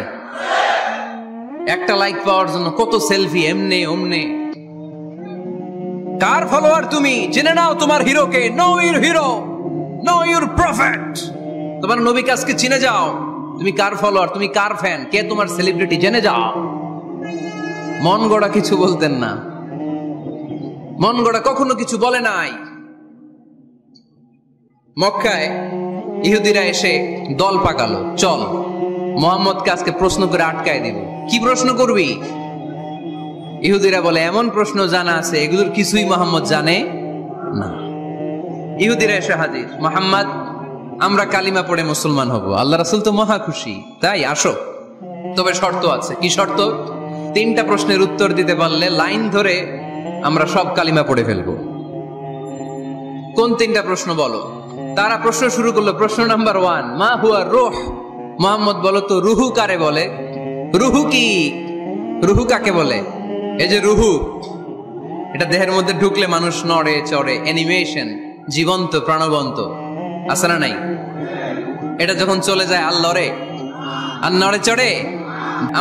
একটা লাইক পাওয়ার জন্য কত সেলফি, এমনে ওমনে। কার ফলোয়ার তুমি? জেনে নাও তোমার হিরোকে। Know your hero, know your prophet. তোমার নবীকে আজকে চিনে যাও। তুমি কার ফলোয়ার, তুমি কার ফ্যান, কে তোমার সেলিব্রিটি, জেনে যাও। মন গড়া কিছু বলতেন না, মন গড়া কখনো কিছু বলে নাই। মক্কায় ইহুদিরা এসে দল পাকালো, চল মুহাম্মদকে আজকে প্রশ্ন করে আটকায় দিব। কি প্রশ্ন করবি? ইহুদিরা বলে এমন প্রশ্ন জানা আছে এগুলোর কিছুই মুহাম্মদ জানে না। ইহুদিরা এসে হাজির, মুহাম্মদ আমরা কালিমা পড়ে মুসলমান হব। আল্লাহ রাসূল তো মহা খুশি, তাই আসো, তবে শর্ত আছে। কি শর্ত? 3টা প্রশ্নের উত্তর দিতে পারলে লাইন ধরে আমরা সব কালিমা পড়ে ফেলবো। কোন 3টা প্রশ্ন বলো? তারা প্রশ্ন শুরু করলো। প্রশ্ন নাম্বার 1, মা হুয়া রূহ। মুহাম্মদ বলো তো রুহু কারে বলে? রুহু কি? রুহু কাকে বলে? এই যে রুহু, এটা দেহের মধ্যে ঢুকলে মানুষ নড়ে চড়ে, অ্যানিমেশন, জীবন্ত প্রাণবন্ত, আছে না নাই? এটা যখন চলে যায় আর লড়ে আর নড়ে চড়ে।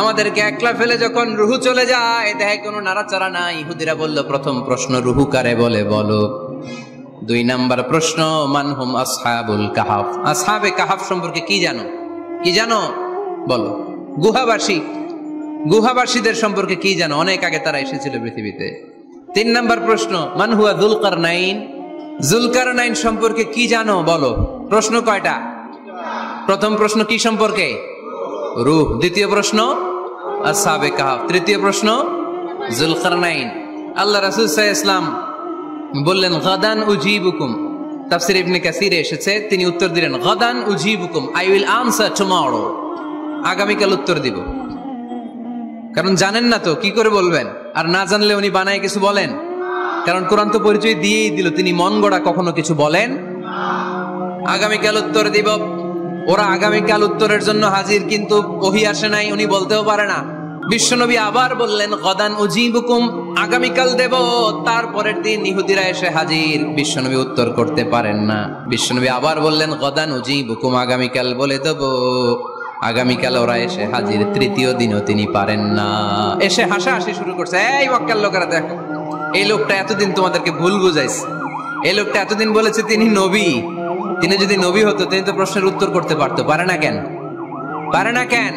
আমাদেরকে একলা ফেলে যখন রুহু চলে যায় দেহে কোনো নাড়াচাড়া নাই। ইহুদিরা বলল প্রথম প্রশ্ন রুহু কারে বলে বলো। 2 নাম্বার প্রশ্ন মানহুম আসহাবুল কাহাফ। আসহাবে কাহাফ সম্পর্কে কি জানো? কি জানো বলো। গুহাবাসী, গুহাবাসীদের সম্পর্কে কি জানো? অনেক আগে তারা এসেছিল পৃথিবীতে। 3 নাম্বার প্রশ্ন মান হুয়া যুলকারনাইন। যুলকারনাইন সম্পর্কে কি জানো বলো। প্রশ্ন কয়টা? প্রথম প্রশ্ন কি সম্পর্কে? রূহ। দ্বিতীয় প্রশ্ন আসহাবে কাহাফ। তৃতীয় প্রশ্ন যুলকারনাইন। আল্লাহ রাসূল সাল্লাল্লাহু আলাইহি ওয়াসাল্লাম বললেন গাদান উজিবুকুম। তাফসীর ইবনে কাসিরে এসেছে, তিনি উত্তর দিলেন গাদান উজিবুকুম, আই উইল আনসার টুমরো। আগামীকাল উত্তর দিব। কারণ জানেন না তো কি করে বলবেন, আর না জানলে উনি বানায় কিছু বলেন। কারণ কোরআন তো পরিচয় দিয়েই দিল তিনি মন গড়া কখনো কিছু বলেন। আগামীকাল উত্তর দিব। ওরা আগামীকাল উত্তরের জন্য হাজির, কিন্তু ওহী আসে নাই, উনি বলতেও পারে না। বিশ্বনবী আবার বললেন গাদান উজিবুকুম, আগামীকাল দেব। তারপরের দিন ইহুদিরা এসে হাজির, বিশ্বনবী উত্তর করতে পারেন না। বিশ্বনবী আবার বললেন গাদান উজিবুকুম, আগামীকাল বলে দেব। আগামীকাল ওরা এসে হাজির, তৃতীয় দিনও তিনি পারেন না। এসে হাসাহাসি শুরু করছে, এই মক্কার লোকেরা দেখো, এই লোকটা এতদিন তোমাদেরকে ভুল বুঝাইছে। এই লোকটা এতদিন বলেছে তিনি নবী। তিনি যদি নবী হতো তিনি তো প্রশ্নের উত্তর করতে পারতো, পারে না কেন? পারে না কেন?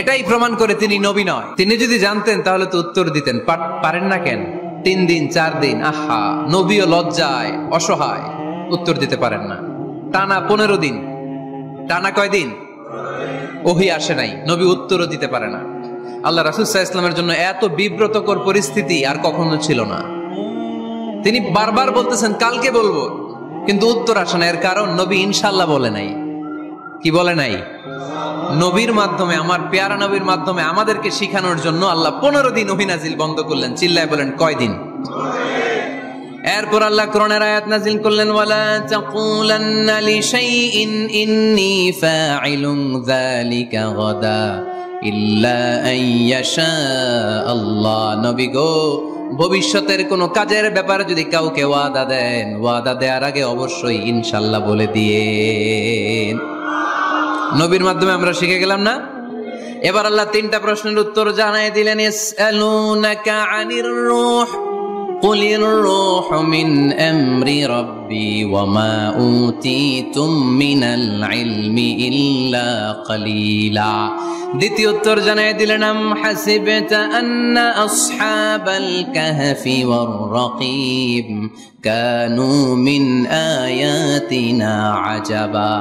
এটাই প্রমাণ করে তিনি নবী নয়। তিনি যদি জানতেন তাহলে তো উত্তর দিতেন, পারেন না কেন? 3 দিন 4 দিন, আহা, নবীও লজ্জায় অসহায়, উত্তর দিতে পারেন না। টানা 15 দিন, টানা কয় দিন ওহী আসে নাই, নবী উত্তরও দিতে পারে না। আল্লাহ রাসূল সাল্লাল্লাহু আলাইহি ওয়াসাল্লামের জন্য এত বিব্রতকর পরিস্থিতি আর কখনো ছিল না। তিনি বারবার বলতেছেন কালকে বলবো, কিন্তু উত্তর আসে না। এর কারণ নবী ইনশাআল্লাহ বলে নাই। কি বলে নাই? নবীর মাধ্যমে, আমার পেয়ারা নবীর মাধ্যমে আমাদেরকে শিখানোর জন্য আল্লাহ 15 দিন ওহী নাজিল বন্ধ করলেন। চিল্লায় বলেন কয়দিন? এরপর আল্লাহ কোরআনের আয়াত নাজিল করলেন, ওয়ালা তাকুলান্না লিশাইইন ইন্নী ফাইলুন যালিকা গাদা ইল্লা আইয়াশা আল্লাহ। নবী গো, ভবিষ্যতের কোন কাজের ব্যাপারে যদি কাউকে ওয়াদা দেন, ওয়াদা দেওয়ার আগে অবশ্যই ইনশাআল্লাহ বলে দিয়েন। নবীর মাধ্যমে আমরা শিখে গেলাম না? এবার আল্লাহ 3টা প্রশ্নের উত্তর জানাই দিলেন। ইয়াসআলুনাকা আনির রূহ কুলির রূহু মিন আমরি রাব্বি ওয়া মা উতীতুম মিনাল ইলমি ইল্লা কালিলা। দ্বিতীয় উত্তর জানাই দিলেন, আম হাসিবতা আন্না আসহাবাল কাহফি ওয়ার রাকিব কানু মিন আয়াতিনা আজাবা।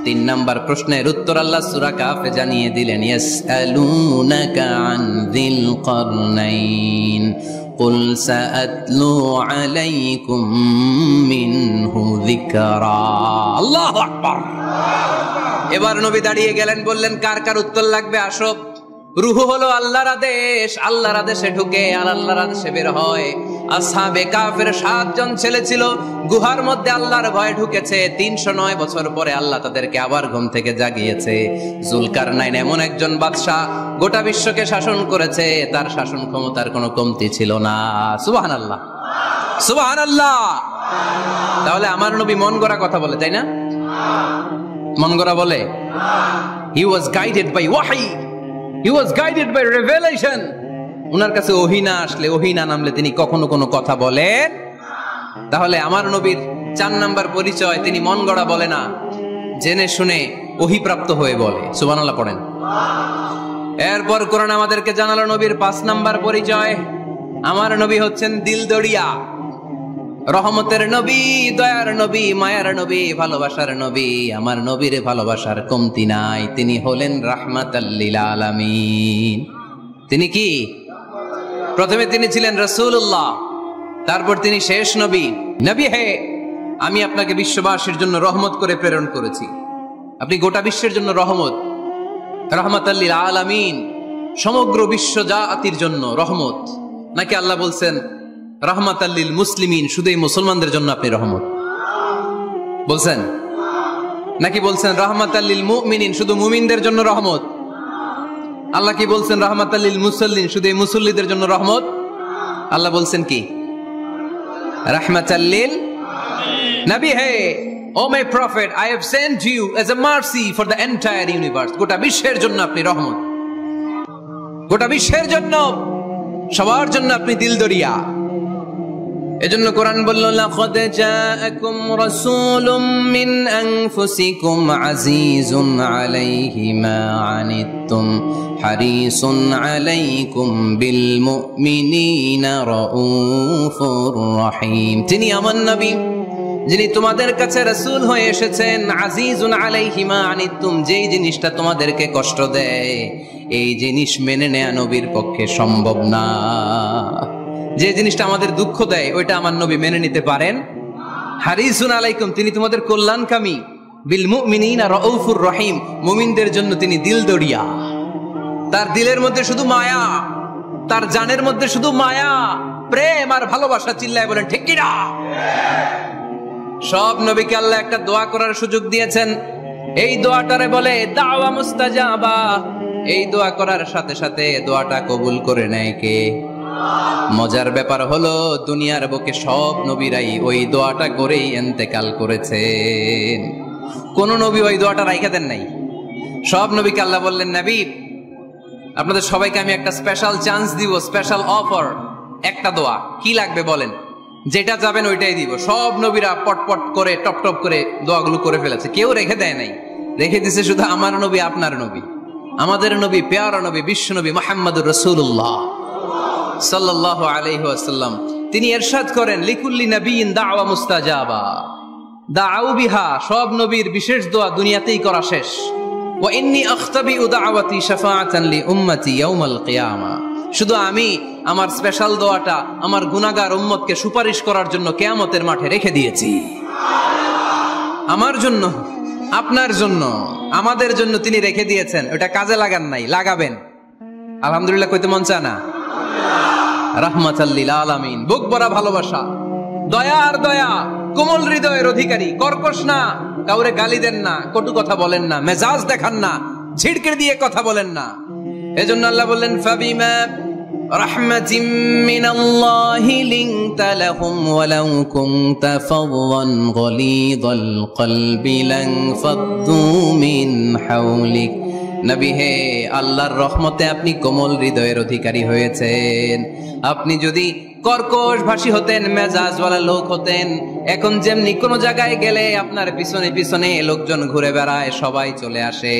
3 নাম্বার প্রশ্নের উত্তর আল্লাহ সূরা কাহফে জানিয়ে দিলেন, ইয়াসআলুনাকা আন যিল কারনাইন কুল সাআতলু আলাইকুম মিনহু যিকরা। আল্লাহু আকবার। এবার নবী দাঁড়িয়ে গেলেন, বললেন কার কার উত্তর লাগবে আসো। রূহ হলো আল্লাহর আদেশ, আল্লাহর আদেশে ঢুকে আর আল্লাহর আদেশে বের হয়। আসহাবে কাফের 7 জন ছেলে ছিল, গুহার মধ্যে আল্লাহর ভয় ঢুকেছে। 309 বছর পরে আল্লাহ তাদেরকে আবার ঘুম থেকে জাগিয়েছে। জুলকারনাইন এমন একজন বাদশা, গোটা বিশ্বকে শাসন করেছে, তার শাসন ক্ষমতার কোনো কমতি ছিল না। সুবহানাল্লাহ, সুবহানাল্লাহ। তাহলে আমার নবী মন গড়া কথা বলে, তাই না? মন গড়া বলে? He was guided by wahi, he was guided by revelation. উনার কাছে ওহী না আসলে, ওহী না নামলে তিনি কখনো কোনো কথা বলেন। তাহলে আমার নবীর 4 নাম্বার পরিচয়, তিনি মন গড়া বলে না, জেনে শুনে ওহী প্রাপ্ত হয়ে বলে। সুবহানাল্লাহ পড়েন। এরপর কোরআন আমাদেরকে জানালো নবীর 5 নাম্বার পরিচয়, আমার নবী হচ্ছেন দিলদরিয়া, রহমতের নবী, দয়ার নবী, মায়ার নবী, ভালোবাসার নবী। আমার নবীর ভালোবাসার কমতি নাই। তিনি হলেন রাহমাতাল লিল আলামিন। তিনি কি? প্রথমে তিনি ছিলেন রাসূলুল্লাহ, তারপর তিনি শেষ নবী। নবী হে, আমি আপনাকে বিশ্ববাসীর জন্য রহমত করে প্রেরণ করেছি। আপনি গোটা বিশ্বের জন্য রহমত, রাহমাতাল লিল আলামিন, সমগ্র বিশ্ব জাতির জন্য রহমত। নাকি আল্লাহ বলছেন রাহমাতাল লিল মুসলিমিন, শুধু এই মুসলমানদের জন্য আপনি রহমত বলছেন? নাকি বলছেন রাহমাতাল লিল মুমিনিন, শুধু মুমিনদের জন্য রহমত? আল্লাহ কি বলছেন রাহমাতাল লিল মুসাল্লিন, শুধু এই মুসল্লিদের জন্য রহমত? আল্লাহ বলছেন কি? রাহমাতাল লিল নবী হে, O my prophet, I have sent you as a mercy for the entire universe. গোটা বিশ্বের জন্য আপনি রহমত, গোটা বিশ্বের জন্য, সবার জন্য আপনি দিলদরিয়া। এজন্য কোরআন বলল, লাকাদ জাআকুম রাসূলুম মিন আনফুসিকুম আজিজুন আলাইহি মা আনিতুম হারিসুন আলাইকুম বিল মুমিনিনা রাউফুর রহিম। তিনি আমার নবী, যিনি তোমাদের কাছে রাসূল হয়ে এসেছেন। আজিজুন আলাইহি মা আনিতুম, যেই জিনিসটা তোমাদেরকে কষ্ট দেয়, এই জিনিস মেনে নেয়া নবীর পক্ষে সম্ভব না। যে জিনিসটা আমাদের দুঃখ দেয়, ওইটা আমার নবী মেনে নিতে পারেন। হারিসুন আলাইকুম, তিনি তোমাদের কল্যাণকামী। বিল মুমিনিনা রাউফুর রহিম, মুমিনদের জন্য তিনি দিলদরিয়া। তার দিলের মধ্যে শুধু মায়া, তার জানের মধ্যে শুধু মায়া, প্রেম আর ভালোবাসা। চিল্লায় বলেন ঠিক কি না? সব নবীকে আল্লাহ একটা দোয়া করার সুযোগ দিয়েছেন। এই দোয়াটারে বলে দাওয়া মুস্তাজাবা। এই দোয়া করার সাথে সাথে দোয়াটা কবুল করে নেয় কে? মজার ব্যাপার হলো, দুনিয়ার বুকে সব নবীরাই ওই দোয়াটা করেই ইন্তেকাল করেছেন। কোন নবী ওই দোয়াটা রাইখা দেন নাই। সব নবীকে আল্লাহ বললেন, নবী আপনাদের সবাইকে আমি একটা স্পেশাল চান্স দিব, স্পেশাল অফার, একটা দোয়া। কি লাগবে বলেন, যেটা যাবেন ওইটাই দিব। সব নবীরা পটপট করে টপ টপ করে দোয়াগুলো করে ফেলেছে, কেউ রেখে দেয় নাই। রেখে দিছে শুধু আমার নবী, আপনার নবী। আমাদের নবী, পেয়ারা নবী, বিশ্ব নবী মুহাম্মদুর রাসূলুল্লাহ সাল্লাল্লাহু আলাইহি ওয়াসাল্লাম, তিনি ইরশাদ করেন, লিকুল্লি নাবিয়িন দাওয়া মুস্তাজাবা, দাউ বিহা, সব নবীর বিশেষ দোয়া দুনিয়াতেই করা শেষ। ওয়া ইন্নী আখতাবিউ দাওয়াতি শাফাআতান লি উম্মতি ইয়াউমাল কিয়ামা, শুধু আমি আমার স্পেশাল দোয়াটা আমার গুনাহগার উম্মতকে সুপারিশ করার জন্য কিয়ামতের মাঠে রেখে দিয়েছি। আমার জন্য, আপনার জন্য, আমাদের জন্য তিনি রেখে দিয়েছেন। ওটা কাজে লাগান নাই, লাগাবেন। আলহামদুলিল্লাহ কইতে মন চায় না? রাহমাতাল লিল আলামিন, বুক ভরা ভালোবাসা, দয়ার দয়া, কোমল হৃদয়ের অধিকারী, কর্কশ না, কাউরে গালি দেন না, কটু কথা বলেন না, মেজাজ দেখান না, ঝিড়কে দিয়ে কথা বলেন না। এজন্য আল্লাহ বললেন, ফাবিমা রাহমাতিম মিনাল্লাহি লিনতা লাহুম ওয়ালাউ কুনতা ফাযযান গলীযাল কলবি লানফাদ্দু মিন হাওলিক। নবী হে, আল্লাহর রহমতে আপনি কোমল হৃদয়ের অধিকারী হয়েছেন। আপনি যদি কর্কশ ভাষী হতেন, মেজাজওয়ালা লোক হতেন, এখন যেমনি কোন জায়গায় গেলে আপনার পিছনে পিছনে লোকজন ঘুরে বেড়ায়, সবাই চলে আসে,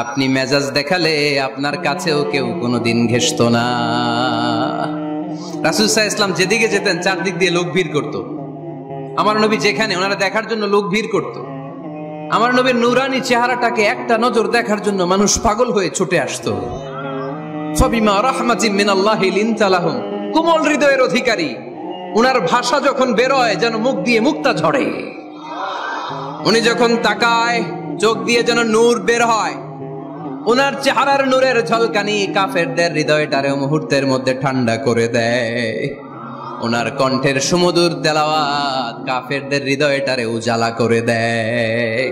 আপনি মেজাজ দেখালে আপনার কাছেও কেউ কোনোদিন ঘেষত না। রাসূল সাল্লাল্লাহু আলাইহি ওয়াসাল্লাম যেদিকে যেতেন চারদিক দিয়ে লোক ভিড় করত। আমার নবী যেখানে, ওনারা দেখার জন্য লোক ভিড় করত। আমার নবীর নূরানি চেহারাটাকে একটা নজর দেখার জন্য মানুষ পাগল হয়ে ছুটে আসতো। ফাবিমা রাহমাতিম মিনাল্লাহি লিনতা লাহুম, কোমল হৃদয়ের অধিকারী, উনার ভাষা যখন বেরোয় যেন মুখ দিয়ে মুক্তা ঝরে। উনি যখন তাকায় চোখ দিয়ে যেন নূর বের হয়। উনার চেহারার নূরের ঝলকানি কাফেরদের হৃদয়টারে মুহূর্তের মধ্যে ঠান্ডা করে দেয়। ওনার কণ্ঠের সুমধুর তেলাওয়াত কাফেরদের হৃদয়টারে উজালা করে দেয়।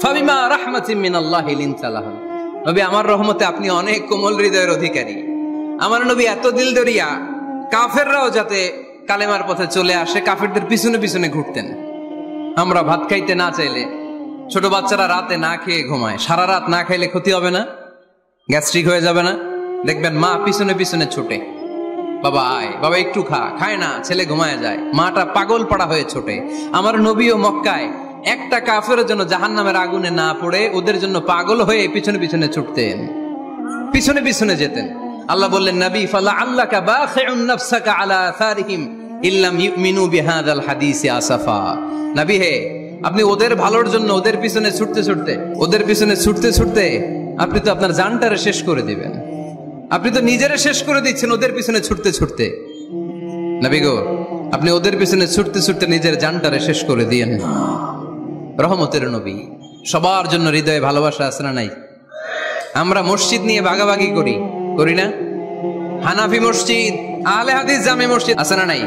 ফাবিমা রাহমাতিম মিনাল্লাহি লিনতা লাহুম, নবী আমার রহমতে আপনি অনেক কোমল হৃদয়ের অধিকারী। আমার নবী এত দিলদরিয়া, কাফেররাও যাতে কালেমার পথে চলে আসে কাফেরদের পিছনে পিছনে ঘুরতেন। আমরা ভাত খাইতে না চাইলে, ছোট বাচ্চারা রাতে না খেয়ে ঘুমায়, সারা রাত না খাইলে ক্ষতি হবে না? গ্যাস্ট্রিক হয়ে যাবে না? দেখবেন মা পিছনে পিছনে ছোটে, বাবা আয়, বাবা একটু খা, খায় না, ছেলে ঘুমায় যায়, মাটা পাগল পাড়া হয়ে ছোটে। আমার নবীও মক্কায় একটা কাফেরের জন্য জাহান্নামের আগুনে না পড়ে ওদের জন্য পাগল হয়ে পিছনে পিছনে ছুটতেন, পিছনে পিছনে যেতেন। আল্লাহ বললেন, নবী ফালা আল্লাকা বাখিউন নাফসাকা আলা আসারিহিম ইল্লাম ইউমিনু বিহাদাল হাদিসি আসাফা। নবী হে, আপনি ওদের ভালোর জন্য ওদের পিছনে ছুটতে ছুটতে, ওদের পিছনে ছুটতে ছুটতে আপনি তো আপনার জানটারে শেষ করে দিবেন। আপনি তো নিজেরা শেষ করে দিচ্ছেন ওদের পিছনে ছুটতে ছুটতে। নবী গো, আপনি ওদের পিছনে ছুটতে ছুটতে নিজের জানটারে শেষ করে দিয়েন না। রহমতের নবী, সবার জন্য হৃদয়ে ভালোবাসা আছে না নাই? আমরা মসজিদ নিয়ে ভাগাভাগি করি, করি না? হানাফি মসজিদ, আহলে হাদিস জামে মসজিদ আছে না নাই?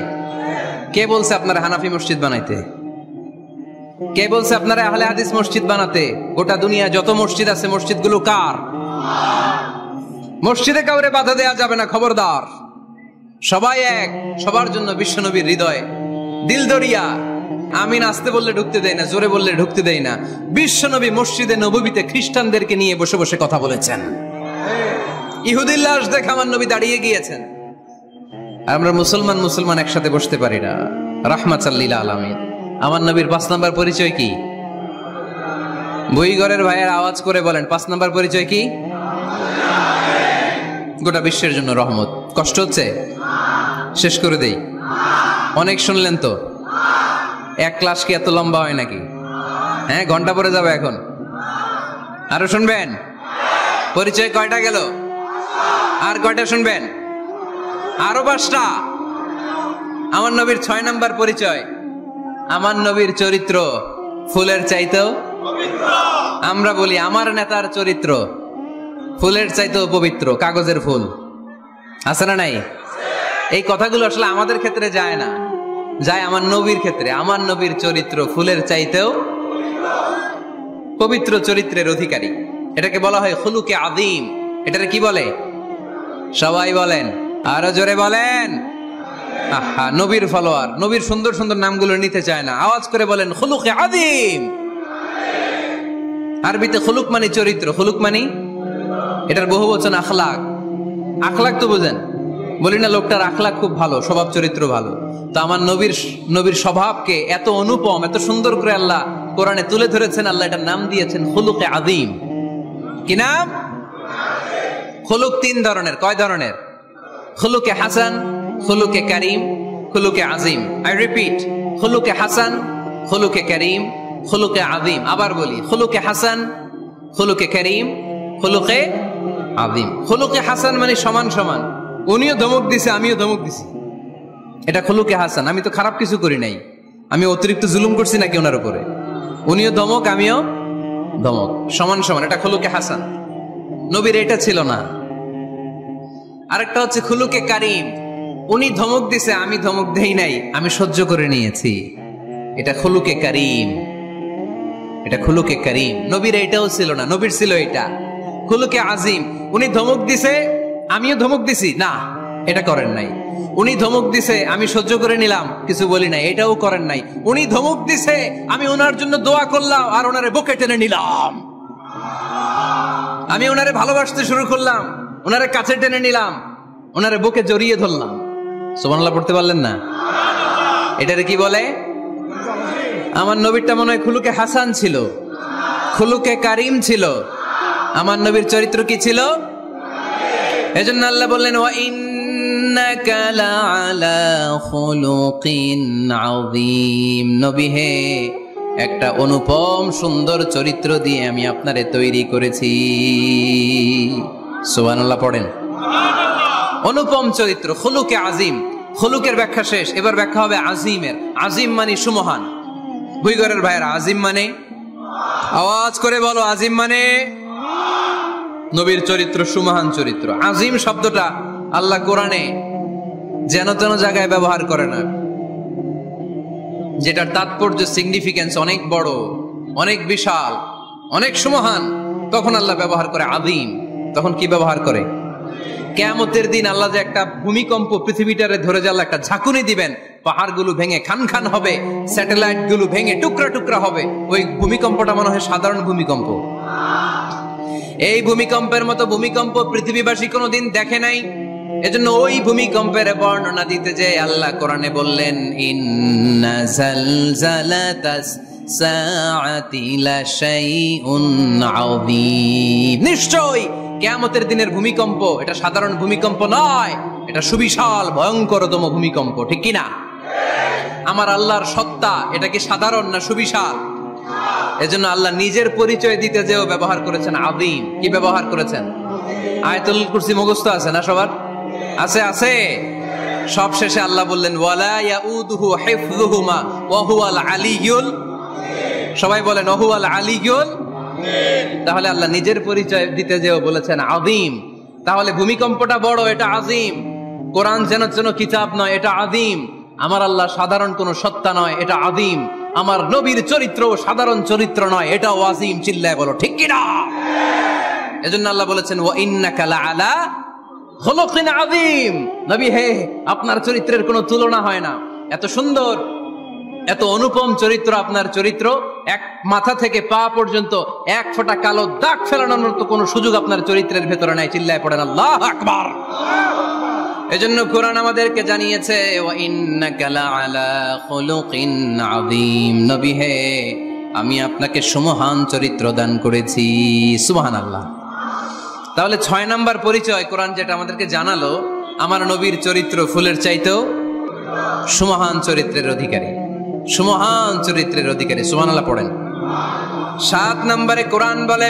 কে বলছে আপনারা হানাফি মসজিদ বানাইতে? কে বলছে আপনারা আহলে হাদিস মসজিদ বানাতে? গোটা দুনিয়া যত মসজিদ আছে, মসজিদগুলো কার? মসজিদে কাউরে বাধা দেয়া যাবে না, খবরদার। সবাই এক, সবার জন্য বিশ্বনবীর হৃদয় দিলদরিয়া। আমিন আসতে বললে ঢুকতে দেয় না, জোরে বললে ঢুকতে দেয় না। বিশ্বনবী মসজিদে নববীতে খ্রিস্টানদেরকে নিয়ে বসে বসে কথা বলেছেন। ইহুদির লাশ দেখে আমার নবী দাঁড়িয়ে গিয়েছেন। আর আমরা মুসলমান একসাথে বসতে পারি না। রাহমাতাল লিল আলামিন। আমার নবীর 5 নাম্বার পরিচয় কি? বইঘরের ভাইয়ের আওয়াজ করে বলেন, 5 নাম্বার পরিচয় কি? গোটা বিশ্বের জন্য রহমত। কষ্ট হচ্ছে? শেষ করে দেই। অনেক শুনলেন তো। এক ক্লাস কি এত লম্বা হয় নাকি? হ্যাঁ, ঘন্টা পরে যাবে এখন। আরো শুনবেন? পরিচয় কয়টা গেল? আর কয়টা শুনবেন? আরো 5টা। আমার নবীর 6 নাম্বার পরিচয়, আমার নবীর চরিত্র ফুলের চাইতেও পবিত্র। আমরা বলি আমার নেতার চরিত্র ফুলের চাইতেও পবিত্র, কাগজের ফুল। আছে না নাই? এই কথাগুলো আসলে আমাদের ক্ষেত্রে যায় না, যায় আমার নবীর ক্ষেত্রে। আমার নবীর চরিত্র ফুলের চাইতেও পবিত্র চরিত্রের অধিকারী। এটাকে বলা হয় খুলুকে আযীম। এটাকে কি বলে? সবাই বলেন, আরো জোরে বলেন। আহা, নবীর ফলোয়ার, নবীর সুন্দর সুন্দর নামগুলো নিতে চায় না, আওয়াজ করে বলেন খুলুকে আযীম। আরবিতে খুলুক মানে চরিত্র, খুলুক মানে এটার বহুবচন আখলাক। আখলাক তো বুঝেন, বলি না লোকটার আখলাক খুব ভালো, স্বভাব চরিত্র ভালো। তো আমার নবীর স্বভাবকে এত অনুপম, এত সুন্দর করে আল্লাহ কোরআনে তুলে ধরেছেন। আল্লাহ এটার নাম দিয়েছেন খুলুকে আযীম। কি নাম? খুলুক তিন ধরনের, কয় ধরনের? খুলুকে হাসান, খুলুকে কারীম, খুলুকে আজিম। আই রিপিট, খুলুকে হাসান, খুলুকে কারীম, খুলুকে আজিম। আবার বলি, খুলুকে হাসান, খুলুকে কারীম, খুলুকে আজিম। খুলুকে হাসান মানে সমান সমান, উনিও ধমক দিছে আমিও ধমক দিছি, এটা খুলুকে হাসান। আমি তো খারাপ কিছু করি নাই, আমি অতিরিক্ত জুলুম করছি নাকি ওনার উপরে? উনিও ধমক আমিও ধমক, সমান সমান, এটা খুলুকে হাসান। নবীর এটা ছিল না। আরেকটা হচ্ছে খুলুকে কারীম, উনি ধমক দিছে আমি ধমক দেই নাই, আমি সহ্য করে নিয়েছি, এটা খুলুকে কারীম, এটা খুলুকে কারীম। নবীর এটাও ছিল না, নবীর ছিল এটা খুলুকে আজিম। উনি ধমক দিছে আমিও ধমক দিছি, না এটা করেন নাই। উনি ধমক দিছে আমি সহ্য করে নিলাম, কিছু বলি নাই, এটাও করেন নাই। উনি ধমক দিছে আমি ওনার জন্য দোয়া করলাম আর ওনারে বুকে টেনে নিলাম, আমি ওনারে ভালোবাসতে শুরু করলাম, ওনারে কাছে টেনে নিলাম, ওনারে বুকে জড়িয়ে ধরলাম। সুবহানাল্লাহ পড়তে পারলেন না? এটারে কি বলে? আমার নবীরটা মনে হয় খুলুকে হাসান ছিল, খুলুকে কারীম ছিল। আমার নবীর চরিত্র কি ছিল? এজন্য আল্লাহ বললেন, ওয়া ইন্নাকা লাআলা খুলুকিন আযীম। নবী হে, একটা অনুপম সুন্দর চরিত্র দিয়ে আমি আপনারে তৈরি করেছি। সুবহানাল্লাহ পড়েন। অনুপম চরিত্র, খুলুকে আজিম। খুলুকের ব্যাখ্যা শেষ, এবার ব্যাখ্যা হবে আজিমের। আজিম মানে সুমহান। বুইগরের ভাইয়েরা, আজিম মানে, আওয়াজ করে বলো, আজিম মানে নবীর চরিত্র সুমহান চরিত্র। আজিম শব্দটা আল্লাহ কোরআনে যেন তেন জায়গায় ব্যবহার করে না, যেটার তাৎপর্য সিগনিফিকেন্স অনেক বড়, অনেক বিশাল, অনেক সুমহান, তখন আল্লাহ ব্যবহার করে আযীম। তখন কি ব্যবহার করে? কিয়ামতের দিন আল্লাহ যে একটা ভূমিকম্প পৃথিবীটারে ধরে যে আল্লাহ একটা ঝাঁকুনি দিবেন, পাহাড়গুলো ভেঙে খান খান হবে, স্যাটেলাইট গুলো ভেঙে টুকরা টুকরা হবে, ওই ভূমিকম্পটা মনে হয় সাধারণ ভূমিকম্প। এই ভূমিকম্পের মতো ভূমিকম্প পৃথিবীবাসী কোনোদিন দেখে নাই। এজন্য ওই ভূমিকম্পের বর্ণনা দিতে যে আল্লাহ কোরআনে বললেন, ইন্না জালজালাতাস সাআতি লাশাইউন আযীম। নিশ্চয়ই কিয়ামতের দিনের ভূমিকম্প এটা সাধারণ ভূমিকম্প নয়, এটা সুবিশাল ভয়ঙ্করতম ভূমিকম্প, ঠিক কি না? আমার আল্লাহর সত্তা এটা কি সাধারণ না সুবিশাল? এজন্য আল্লাহ নিজের পরিচয় দিতে যেও ব্যবহার করেছেন আযীম। কি ব্যবহার করেছেন? আয়াতুল কুরসি মুখস্থ আছে না সবার? আছে, আছে। সব শেষে আল্লাহ বললেন, ওয়ালা ইয়াউদুহু হিফযুহুমা ওয়া হুয়াল আলিয়্যুল। সবাই বলেন, ওয়া হুয়াল আলিয়্যুল। তাহলে আল্লাহ নিজের পরিচয় দিতে যেও বলেছেন আযীম। তাহলে ভূমিকম্পটা বড়, এটা আযীম। কোরআন যেন যেন কিতাব নয়, এটা আযীম। আমার আল্লাহ সাধারণ কোন সত্তা নয়, এটা আযীম। আমার নবীর চরিত্র সাধারণ চরিত্র নয়, এটাও আযীম। চিল্লায় বলো ঠিক কি না? এজন্য আল্লাহ বলেছেন, ওয়া ইন্নাকা লাআলা খুলুকিন আযীম। নবী হে, আপনার চরিত্রের কোনো তুলনা হয় না। এত সুন্দর, এত অনুপম চরিত্র আপনার চরিত্র, এক মাথা থেকে পা পর্যন্ত এক ফোঁটা কালো দাগ ফেলানোর মতো কোনো সুযোগ আপনার চরিত্রের ভেতরে নাই। চিল্লায় পড়েন আল্লাহু আকবার। এজন্য কোরআন আমাদেরকে জানিয়েছে, ওয়া ইন্নাকা লাআলা খুলুকিন আযীম। নবী হে, আমি আপনাকে সুমহান চরিত্র দান করেছি। সুবহানাল্লাহ। তাহলে 6 নাম্বার পরিচয় কোরআন যেটা আমাদেরকে জানালো, আমার নবীর চরিত্র ফুলের চাইতেও সুমহান চরিত্রের অধিকারী, সুমহান চরিত্রের অধিকারী। সুবহানাল্লাহ পড়েন। 7 নম্বরে কোরআন বলে,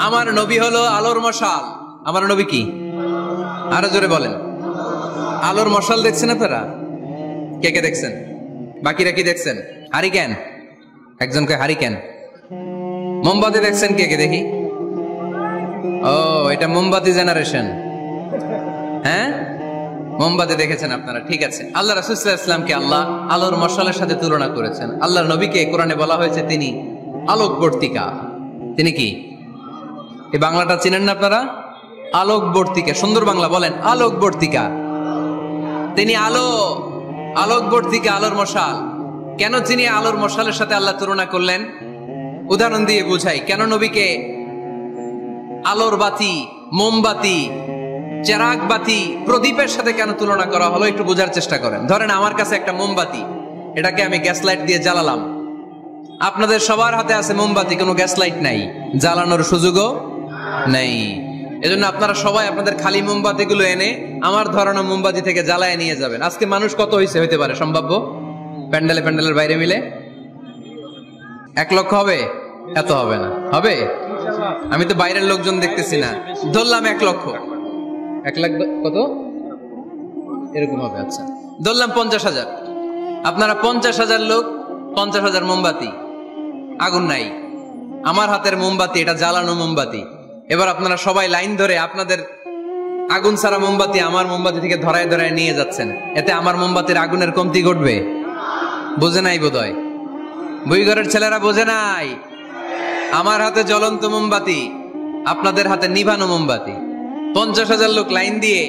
আমার নবী হলো আলোর মশাল। আমার নবী কি? আরো জোরে বলেন। আলোর মশাল দেখছেন আপনারা? কে কে দেখছেন? বাকিরা কি দেখছেন? হারিকেন। একজনকে হারিকেন। মোমবাতি দেখছেন কে কে? দেখি। ও, এটা মোমবাতি জেনারেশন। হ্যাঁ, মোমবাতি দেখেছেন আপনারা, ঠিক আছে। আল্লাহ রাসূল সাল্লাল্লাহু আলাইহি ওয়াসাল্লামকে আল্লাহ আলোর মশালের সাথে তুলনা করেছেন। আল্লাহর নবীকে কোরআনে বলা হয়েছে তিনি আলোকবর্তিকা। তিনি কি? এই বাংলাটা চিনেন না আপনারা? আলোকবর্তিকা। সুন্দর বাংলা বলেন, আলোকবর্তিকা। তিনি আলো, আলোকবর্তিকা, আলোর মশাল। কেন তিনি আলোর মশালের সাথে আল্লাহ তুলনা করলেন? উদাহরণ দিয়ে বুঝাই। কেন নবীকে আলোর বাতি, মোমবাতি, চেরাগ বাতি, প্রদীপের সাথে কেন তুলনা করা হলো একটু বোঝার চেষ্টা করেন। ধরেন আমার কাছে একটা মোমবাতি, এটাকে আমি গ্যাস লাইট দিয়ে জ্বালালাম। আপনাদের সবার হাতে আছে মোমবাতি, কোনো গ্যাস লাইট নাই, জ্বালানোর সুযোগও নেই। এজন্য আপনারা সবাই আপনাদের খালি মোমবাতিগুলো এনে আমার ধরানো মোমবাতি থেকে জ্বালায় নিয়ে যাবেন। আজকে মানুষ কত হইতে পারে সম্ভাব্য? প্যান্ডেলের বাইরে মিলে 1 লক্ষ হবে? এত হবে না, হবে? আমি তো বাইরের লোকজন দেখতেছি না, ধরলাম 1 লক্ষ। 1 লাখ কত এরকম হবে। আচ্ছা, ধরলাম 50,000। আপনারা 50,000 লোক, 50,000 মোমবাতি, আগুন নাই। আমার হাতের মোমবাতি, এটা জ্বালানো মোমবাতি। এবার আপনারা সবাই লাইন ধরে আপনাদের আগুন ছাড়া মোমবাতি আমার মোমবাতি থেকে ধরায় ধরায় নিয়ে যাচ্ছেন। এতে আমার মোমবাতির আগুনের কমতি ঘটবে? বোঝে নাই বোধহয়, বইঘরের ছেলেরা বোঝে নাই। আমার হাতে জ্বলন্ত মোমবাতি, আপনাদের হাতে নিভানো মোমবাতি। 50,000 লোক লাইন দিয়ে,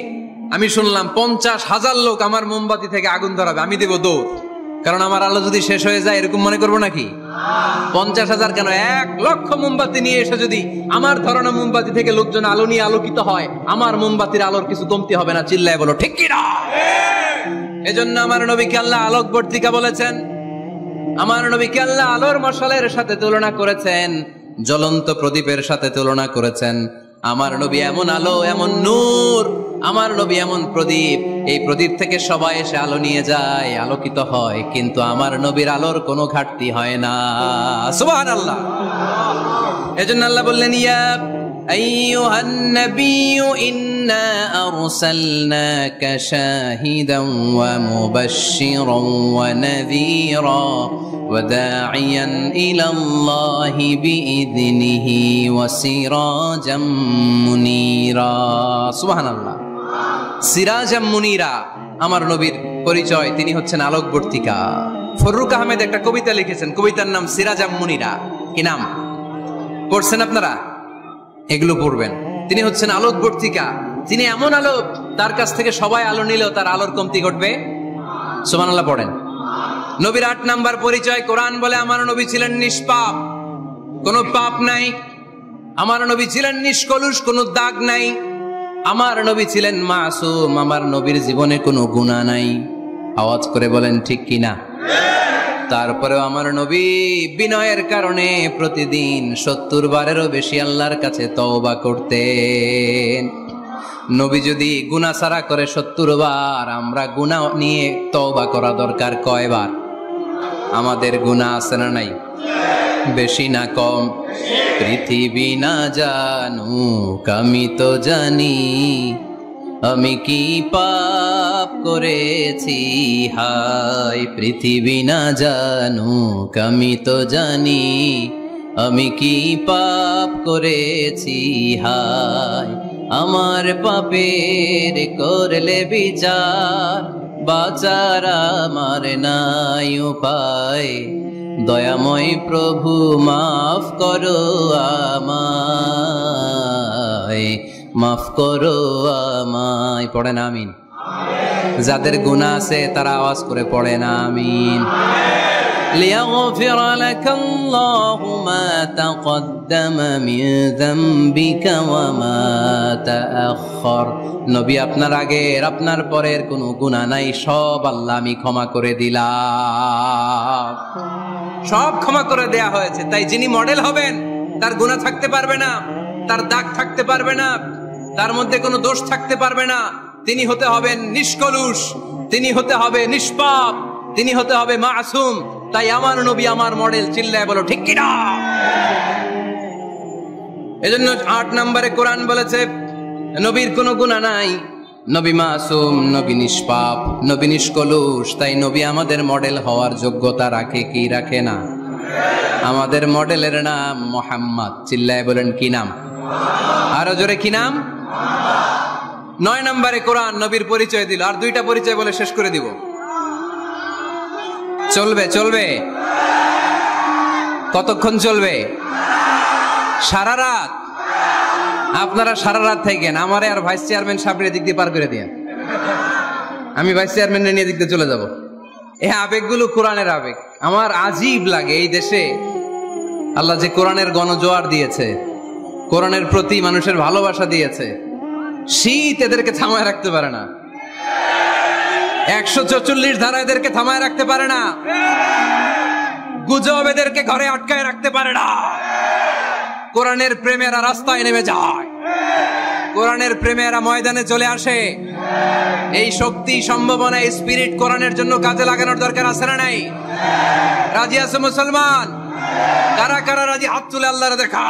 আমি শুনলাম 50,000 লোক আমার মোমবাতি থেকে আগুন ধরাবে, আমি দেব দৌড়। কারণ আমার আলো যদি শেষ হয়ে যায় এরকম মনে করবো নাকি? 50,000 কেন, 1 লক্ষ মোমবাতি নিয়ে এসে যদি আমার ধরানো মোমবাতি থেকে লোকজন আলো নিয়ে আলোকিত হয়, আমার মোমবাতির আলোর কিছু কমতি হবে না। চিল্লায় বলো ঠিক কি না? এজন্য আমার নবীকে আল্লাহ আলোকবর্তিকা বলেছেন। আমার নবীকে আল্লাহ আলোর মশালের সাথে তুলনা করেছেন, জ্বলন্ত প্রদীপের সাথে তুলনা করেছেন। আমার নবী এমন আলো, এমন নূর, আমার নবী এমন প্রদীপ, এই প্রদীপ থেকে সবাই এসে আলো নিয়ে যায়, আলোকিত হয়, কিন্তু আমার নবীর আলোর কোনো ঘাটতি হয় না। সুবহানাল্লাহ। এজন্য আল্লাহ বললেন, ইয়া আইয়ুহান নাবিয়্যু ইন্না আরসালনাকা শাহিদান ওয়া মুবাশশিরান ওয়া নাযীরা ওয়া দাঈয়ান ইলাল্লাহি বিইযনিহি ওয়া সিরাজাম মুনীরা। সুবহানাল্লাহ। সিরাজাম মুনীরা, আমার নবীর পরিচয়, তিনি হচ্ছেন আলোকবর্তিকা। ফররুক আহমেদ একটা কবিতা লিখেছেন, কবিতার নাম সিরাজাম মুনীরা। কি নাম? পড়ছেন আপনারা? এগুলো পড়বেন। তিনি হচ্ছেন আলোকবর্তিকা, তিনি এমন আলো, তার কাছ থেকে সবাই আলো নিলেও তার আলোর কমতি ঘটবে। সুবহানাল্লাহ পড়েন। নবীর 8 নাম্বার পরিচয়, কোরআন বলে আমার নবী ছিলেন নিষ্পাপ, কোনো পাপ নাই। আমার নবী ছিলেন নিষ্কলুষ, কোনো দাগ নাই। আমার নবী ছিলেন মাসুম, আমার নবীর জীবনে কোনো গুনাহ নাই। আওয়াজ করে বলেন ঠিক কিনা? তারপরেও আমার নবী বিনয়ের কারণে প্রতিদিন 70 বারেরও বেশি আল্লাহর কাছে তওবা করতেন। নবী যদি গুনাহ ছাড়া করে 70 বার, আমরা গুনাহ নিয়ে তওবা করা দরকার কয়বার? আমাদের গুনাহ আছে না নাই? বেশি না কম? পৃথিবী না জানুক আমি তো জানি, আমি কি পাপ করেছি হায়। পৃথিবী না জানুক আমি তো জানি, আমি কি পাপ করেছি হায়। আমার পাপের করলে বিচার, বাঁচার আমার নাই উপায়। দয়াময় প্রভু মাফ করো আমায়, মাফ করো আমায়। পড়েন আমিন। যাদের গুনাহ আছে তারা আওয়াজ করে পড়েন আমিন। লিয়াগফির লাকাল্লাহু মা তাকদ্দামা মিন যামবিকা ওয়া মা তাআখার। নবী, আপনার আগের আপনার পরের কোনো গুনাহ নাই, সব আল্লাহ আমি ক্ষমা করে দিলাম। সব ক্ষমা করে দেয়া হয়েছে। তাই যিনি মডেল হবেন তার গুনাহ থাকতে পারবে না, তার দাগ থাকতে পারবে না, তার মধ্যে কোনো দোষ থাকতে পারবে না। তিনি হতে হবেন নিষ্কলুষ, তিনি হতে হবে নিষ্পাপ, তিনি হতে হবে মাসুম। তাই আমার নবী আমার মডেল। চিল্লায় বলো ঠিক কিনা? এজন্য 8 নম্বরে কোরআন বলেছে নবীর কোনো গুনাহ নাই, নবী মাসুম, নবী নিষ্পাপ, নবী নিষ্কলুষ। তাই নবী আমাদের মডেল হওয়ার যোগ্যতা রাখে কি রাখে না? আমাদের মডেলের নাম মুহাম্মদ। চিল্লায় বলেন কি নাম? আরো জোরে কি নাম? 9 নম্বরে কোরআন নবীর পরিচয় দিল। আর 2টা পরিচয় বলে শেষ করে দিব। চলবে? চলবে? কতক্ষণ চলবে? সারা রাত? আপনারা সারা রাত থাকেন, আমারে আর ভাইস চেয়ারম্যান সাহেবের দিক দিয়ে পার করে দিয়ে, আমি ভাইস চেয়ারম্যানের নিয়ে দিক দিয়ে চলে যাব। এই আবেগগুলো কোরআনের আবেগ। আমার আজীব লাগে এই দেশে আল্লাহ যে কোরআনের গণজোয়ার দিয়েছে, কোরআনের প্রতি মানুষের ভালোবাসা দিয়েছে, শীত এদেরকে থামায় রাখতে পারে না। 144 ধারা এদেরকে থামায় রাখতে পারে না। গুজব এদেরকে ঘরে আটকায় রাখতে পারে না। কোরআনের প্রেমেরা রাস্তায় নেমে যায়। কোরআনের প্রেমে এরা ময়দানে চলে আসে। এই শক্তি, সম্ভাবনা, স্পিরিট কোরআনের জন্য কাজে লাগানোর দরকার আছে না নাই? রাজি আছে মুসলমান? কারা কারা রাজি হাত তুলে আল্লাহর দেখা।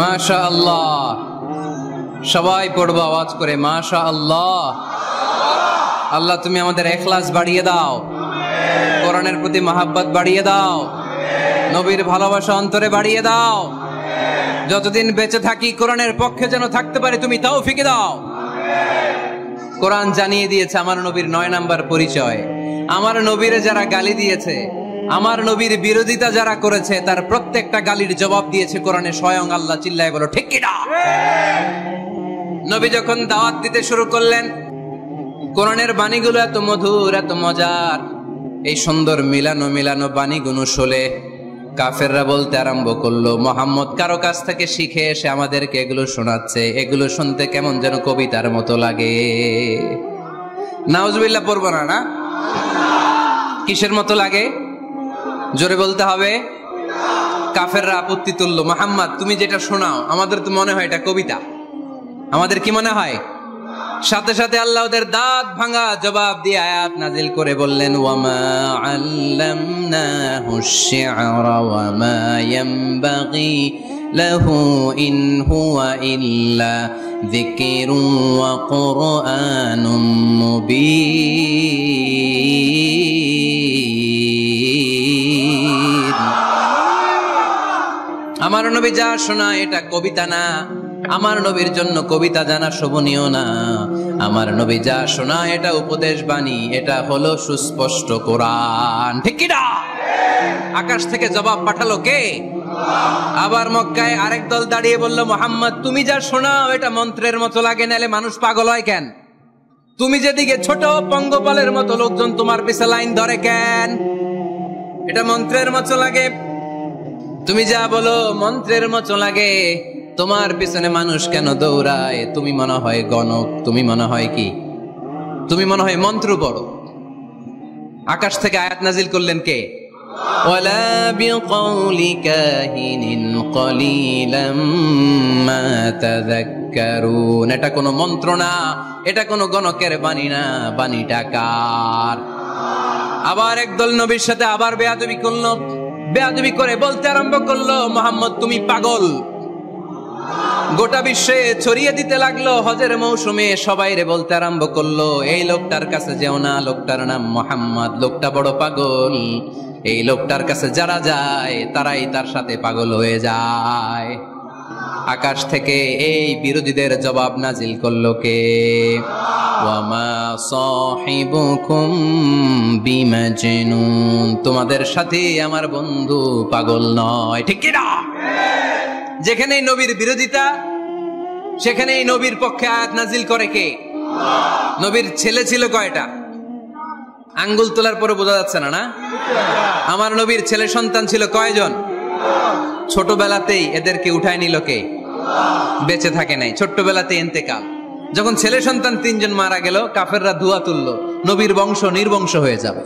মাশাআল্লাহ, সবাই পড়বো আওয়াজ করে মাশাআল্লাহ। আল্লাহ তুমি আমাদের ইখলাস বাড়িয়ে দাও, কোরআনের প্রতি মহাব্বত বাড়িয়ে দাও, নবীর ভালোবাসা অন্তরে বাড়িয়ে দাও। যতদিন বেঁচে থাকি কোরআনের পক্ষে যেন থাকতে পারি তুমি তৌফিক দাও। কোরআন জানিয়ে দিয়েছে আমার নবীর 9 নাম্বার পরিচয়। আমার নবীরে যারা গালি দিয়েছে, আমার নবীর বিরোধিতা যারা করেছে, তার প্রত্যেকটা গালির জবাব দিয়েছে কোরআনে স্বয়ং আল্লাহ। চিল্লায় বলো ঠিক কিনা? নবী যখন দাওয়াত দিতে শুরু করলেন, কোরআনের বাণীগুলো এত মধুর, এত মজার, এই সুন্দর মিলানো মিলানো বাণীগুলো শুনে কাফেররা বলতে আরম্ভ করলো, মুহাম্মদ কারো কাছ থেকে শিখে এসে আমাদেরকে এগুলো শোনাচ্ছে, এগুলো শুনতে কেমন যেন কবিতার মতো লাগে। নাউজুবিল্লাহ পড়বো না? না, কিসের মতো লাগে? জোরে বলতে হবে। কাফেররা আপত্তি তুললো, মুহাম্মদ তুমি যেটা শোনাও আমাদের তো মনে হয় এটা কবিতা। আমাদের কি মনে হয়? সাথে সাথে আল্লাহ ওদের দাঁত ভাঙা জবাব দিয়ে আয়াত নাজিল করে বললেন, ওয়ামা আল্লামনাহু আশ-শি'রা ওয়ামা ইয়ানবাগি লাহু ইন হুয়া ইল্লা যিকরুন ওয়া কুরআনুম মুবিন। আমার নবী যা শোনায় এটা কবিতা না, আমার নবীর জন্য কবিতা জানা শোভনীয় না। আমার নবী যা শোনায় এটা উপদেশ বাণী, এটা হলো সুস্পষ্ট কোরআন। ঠিক কি না? আকাশ থেকে জবাব পাঠালো কে? আবার মক্কায় আরেক দল দাঁড়িয়ে বলল, মুহাম্মদ তুমি যা শোনাও এটা মন্ত্রের মতো লাগে, নালে মানুষ পাগল হয় কেন? তুমি যেদিকে ছোট পঙ্গপালের মতো লোকজন তোমার পিছে লাইন ধরে কেন? এটা মন্ত্রের মতো লাগে। তুমি যা বলো মন্ত্রের মতো লাগে, তোমার পিছনে মানুষ কেন দৌড়ায়? তুমি মনে হয় গণক, তুমি মনে হয় কি? তুমি মনে হয় মন্ত্র পড়ো। আকাশ থেকে আয়াত নাজিল করলেন কে? ওয়ালা বিকাউলি কাহিনিন কলিলাম মা তাযাক্কারুন। এটা কোনো মন্ত্র না, এটা কোনো গণকের বাণী না, বাণীটা কার? আবার একদল নবীর সাথে আবার বেয়াদবি করলো, বেয়াদবি করে বলতে আরম্ভ করলো, মুহাম্মদ তুমি পাগল। গোটা বিশ্বে ছড়িয়ে দিতে লাগলো। হজের মৌসুমে সবাই রে বলতে আরম্ভ করলো, এই লোকটার কাছে যেও না, লোকটার নাম মুহাম্মদ, লোকটা বড় পাগল। এই লোকটার কাছে যারা যায় তারাই তার সাথে পাগল হয়ে যায়। আকাশ থেকে এই বিরোধীদের জবাব নাজিল করলো কে? ওয়ামা সাহিবুকুম বিমাজনুন। তোমাদের সাথে আমার বন্ধু পাগল নয়। ঠিক কি না? যেখানেই নবীর বিরোধিতা, সেখানেই নবীর পক্ষে আয়াত নাজিল করে কে? নবীর ছেলে ছিল কয়টা? আঙ্গুল তোলার পরে বোঝা যাচ্ছে না? না, আমার নবীর ছেলে সন্তান ছিল কয়জন? ছোটবেলাতেই এদেরকে উঠায় নিল কে? বেঁচে থাকে নাই, ছোট্টবেলাতে ইন্তেকাল। যখন ছেলে সন্তান 3 জন মারা গেল, কাফেররা ধোয়া তুললো, নবীর বংশ নির্বংশ হয়ে যাবে।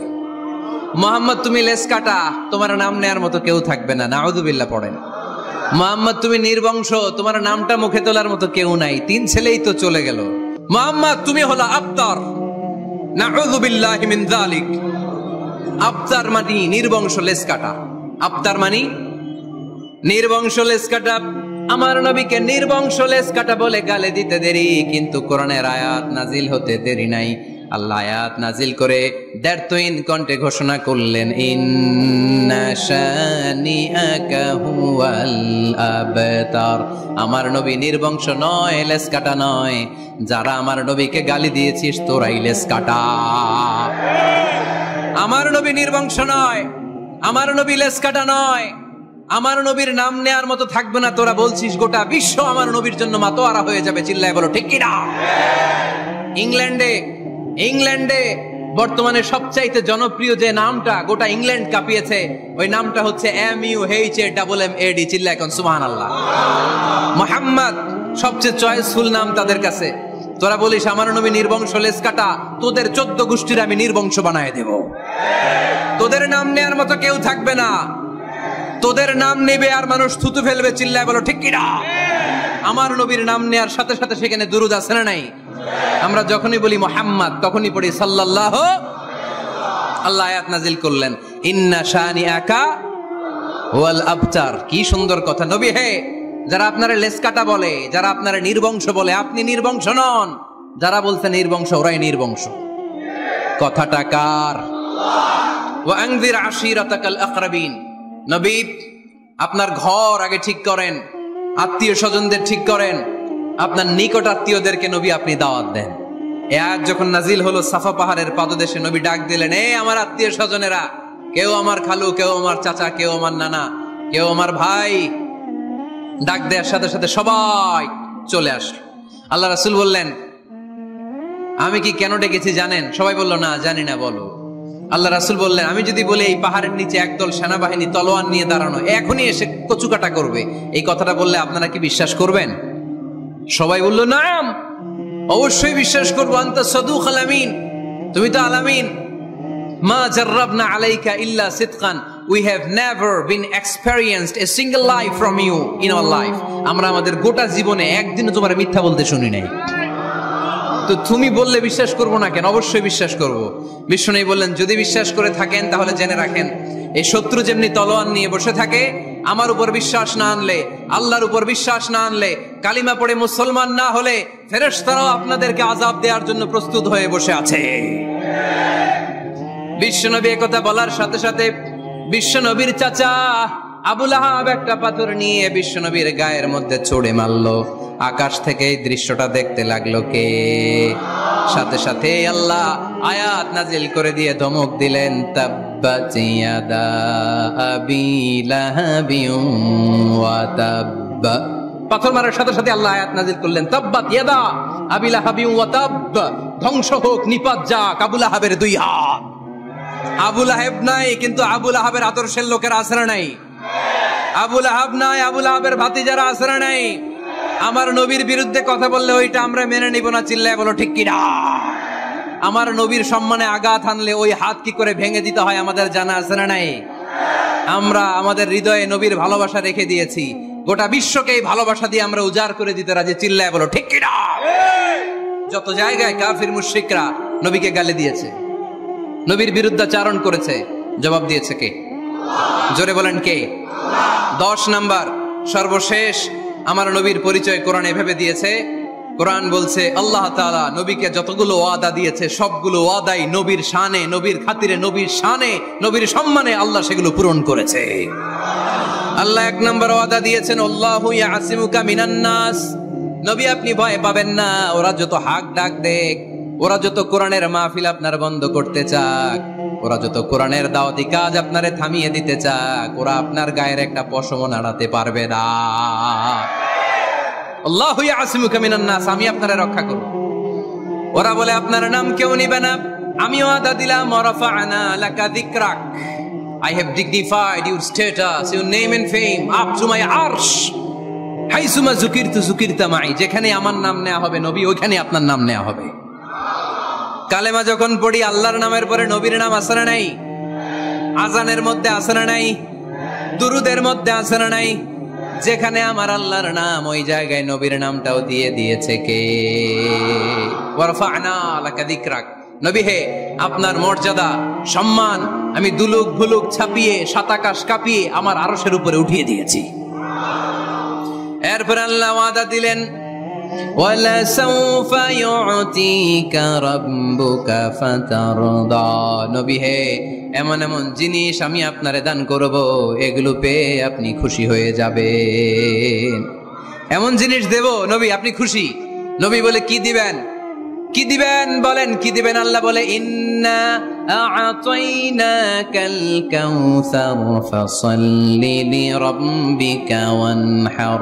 মুহাম্মদ তুমি লেস কাটা, তোমার নাম নেয়ার মতো কেউ থাকবে না। নাউযুবিল্লাহ পড়েন। মুহাম্মদ তুমি নির্বংশ, তোমার নামটা মুখে তোলার মতো কেউ নাই। 3 ছেলেই তো চলে গেল। মুহাম্মদ তুমি হলো আবতার। নাউযুবিল্লাহি মিন যালিক। আবতার মানে নির্বংশ, লেস কাটা। আবতার মানে নির্বংশ, লেস কাটা। আমার নবীকে নির্বংশ লেস কাটা বলে গালে দিতে দেরি, কিন্তু কোরআনের আয়াত নাজিল হতে দেরি নাই। আল্লাহ আয়াত নাজিল করে দ্ব্যর্থহীন কণ্ঠে ঘোষণা করলেন, ইন্না শানিআকা হুয়াল আবতার। আমার নবী নির্বংশ নয়, লেস কাটা নয়। যারা আমার নবীকে গালি দিয়েছিস তোরাই লেস কাটা। আমার নবী নির্বংশ নয়, আমার নবী লেস কাটা নয়। আমার নবীর নাম নেয়ার মতো থাকবে না। তোরা বলছিস গোটা বিশ্ব আমার নবীর জন্য মাতোয়ারা হয়ে যাবে। চিল্লায় বলো ঠিক কি না? ইংল্যান্ডে বর্তমানে সবচাইতে জনপ্রিয় যে নামটা গোটা ইংল্যান্ড কাঁপিয়েছে, ওই নামটা হচ্ছে MUHAMMAD। চিল্লা এখন সুবহানাল্লাহ। মুহাম্মদ সবচেয়ে চয়েসফুল নাম তাদের কাছে। তোরা বলিস আমার নবী নির্বংশ, লেজ কাটা, তোদের 14 গোষ্ঠীর আমি নির্বংশ বানায় দেব। তোদের নাম নেয়ার মতো কেউ থাকবে না। তোদের নাম নেবে আর মানুষ থুতু ফেলবে। চিল্লায় বলো ঠিক কিনা? আমার নবীর নাম নেয়ার সাথে সাথে সেখানে দুরূদ আছে না নাই? আমরা যখনই বলি মুহাম্মদ তখনই পড়ি সাল্লাল্লাহু। আল্লাহ আয়াত নাজিল করলেন, ইন্না শানিআকা ওয়াল আবতার। কি সুন্দর কথা। নবী হে, যারা আপনারা লেজ কাটা বলে, যারা আপনারা নির্বংশ বলে, আপনি নির্বংশ নন। যারা বলছে নির্বংশ, ওরাই নির্বংশ। কথাটা কার? ওয়া আনজির আশিরাতাকাল আকরাবিন। নবী, আপনার ঘর আগে ঠিক করেন, আত্মীয় স্বজনদের ঠিক করেন, আপনার নিকট আত্মীয়দেরকে নবী আপনি দাওয়াত দেন। এ আয়াত যখন নাজিল হলো, সাফা পাহাড়ের পাদদেশে নবী ডাক দিলেন, এ আমার আত্মীয় স্বজনেরা, কেউ আমার খালু, কেউ আমার চাচা, কেউ আমার নানা, কেউ আমার ভাই। ডাক দেওয়ার সাথে সাথে সবাই চলে আসলো। আল্লাহ রাসূল বললেন, আমি কি কেন ডেকেছি জানেন? সবাই বলল, না জানি না, বলো। আল্লাহ রাসূল বললেন, আমি যদি বলি এই পাহাড়ের নিচে একদল সেনাবাহিনী তলোয়ার নিয়ে দাঁড়ানো, এখনই এসে কচুকাটা করবে, এই কথাটা বললে আপনারা কি বিশ্বাস করবেন? সবাই বলল, নাম, অবশ্যই বিশ্বাস করবো। আনতা সাদুকুল আমিন, তুমি তো আলামিন। মা জাররাবনা আলাইকা ইল্লা সিদকান, we have never been experienced a single lie from you in our life। আমরা আমাদের গোটা জীবনে একদিনও তোমার মিথ্যা বলতে শুনি নাই। তো তুমি বললে বিশ্বাস করবো না কেন? অবশ্যই বিশ্বাস করব। বিশ্বনবী বললেন, যদি বিশ্বাস করে থাকেন তাহলে জেনে রাখেন, এই শত্রু যেমনি তলোয়ার নিয়ে বসে থাকে, আমার উপর বিশ্বাস না আনলে, আল্লাহর উপর বিশ্বাস না আনলে, কালিমা পড়ে মুসলমান না হলে, ফেরেশতারাও আপনাদেরকে আযাব দেওয়ার জন্য প্রস্তুত হয়ে বসে আছে। বিশ্বনবী একথা বলার সাথে সাথে বিশ্বনবীর চাচা আবু লাহাব একটা পাথর নিয়ে বিশ্বনবীর গায়ের মধ্যে ছুঁড়ে মারলো। আকাশ থেকে এই দৃশ্যটা দেখতে লাগলো কে? সাথে সাথে আল্লাহ আয়াত নাজিল করে দিয়ে ধমক দিলেন, তাব্বাত ইয়াদা আবি লাহাবিন ওয়া তাব্ব। পাথর মারার সাথে সাথে আল্লাহ আয়াত নাজিল করলেন, তাব্বাত ইয়াদা আবি লাহাবিন ওয়া তাব্ব। ধ্বংস হোক, নিপাত যাক আবু লাহাবের 2 হাত। আবু লাহাব নাই, কিন্তু আবু লাহাবের আদর্শের লোকেরা আছে না নাই? আবু লাহাব নাই, আবু লাহাবের ভাতিজারা আছে না নাই? আমার নবীর বিরুদ্ধে কথা বললে ওইটা আমরা মেনে নিব না। চিল্লায় বলো ঠিক কিনা? আমার নবীর সম্মানে আঘাত আনলে ওই হাত কি করে ভেঙে দিতে হয় আমাদের জানা আছে না নাই? আমরা আমাদের হৃদয়ে নবীর ভালোবাসা রেখে দিয়েছি, গোটা বিশ্বকে ভালোবাসা দিয়ে আমরা উজাড় করে দিতে রাজি। চিল্লায় বলো ঠিক কিনা? যত জায়গায় কাফির মুশরিকরা নবীকে গালি দিয়েছে, নবীর বিরুদ্ধাচারণ করেছে, জবাব দিয়েছে কে? জোরে বলেন কে? 10 নাম্বার সর্বশেষ আমার নবীর পরিচয় কোরআন এভাবে দিয়েছে। কোরআন বলছে আল্লাহ তাআলা নবীকে যতগুলো ওয়াদা দিয়েছে সবগুলো ওয়াদাই নবীর শানে, নবীর খাতিরে, নবীর শানে, নবীর সম্মানে আল্লাহ সেগুলো পূরণ করেছে। আল্লাহ 1 নাম্বার ওয়াদা দিয়েছেন, আল্লাহু ইয়াসিমুকা মিনান নাস। নবী আপনি ভয় পাবেন না, ওরা যত হাক ডাক দেখ, ওরা যত কোরআনের মাহফিল আপনার বন্ধ করতে চাক, ওরা যত কোরআনের দাওয়াতি কাজ আপনারে থামিয়ে দিতে চাক, ওরা আপনার গায়ের একটা পশমও নাড়াতে পারবে না। আল্লাহু ইয়াসিমুকা মিনান নাস, আমি আপনারে রক্ষা করব। ওরা বলে আপনার নাম কেউ নিবে না, আমি ওয়াদা দিলাম, ওয়ারাফা'না লাকা যিকরাক, I have dignified your status, your name and fame up to my arsh, হাইসুমা যুকিরতু যুকিরতা মাই, যেখানে আমার নাম নেওয়া হবে নবী, ওইখানে আপনার নাম নেওয়া হবে। কালেমা যখন পড়ি আল্লাহর নামের পরে নবীর নাম আছে না নাই? আজানের মধ্যে আছে না নাই? দুরুদের মধ্যে আছে না নাই? যেখানে আমার আল্লাহর নাম, ওই জায়গায় নবীর নামটাও দিয়ে দিয়েছে কে? ওয়ারফা'না লাকা যিকরাক। নবী হে, আপনার মর্যাদা, সম্মান আমি দুলুক ভুলুক ছাপিয়ে, সাত আকাশ কাঁপিয়ে আমার আরশের উপরে উঠিয়ে দিয়েছি। এরপর আল্লাহ ওয়াদা দিলেন, ওয়ালা সাউফা ইউতিকা রাব্বুকা ফাতারদা। নবী হে, এমন এমন জিনিস আমি আপনারে দান করব, এগুলো পেয়ে আপনি খুশি হয়ে যাবেন। এমন জিনিস দেব নবী আপনি খুশি। নবী বলে কি দিবেন? কি দিবেন? বলেন কি দিবেন? আল্লাহ বলে ইন্না আ'তাইনাকাল কাউসার ফাসাল্লি লিরাব্বিকা ওয়ানহার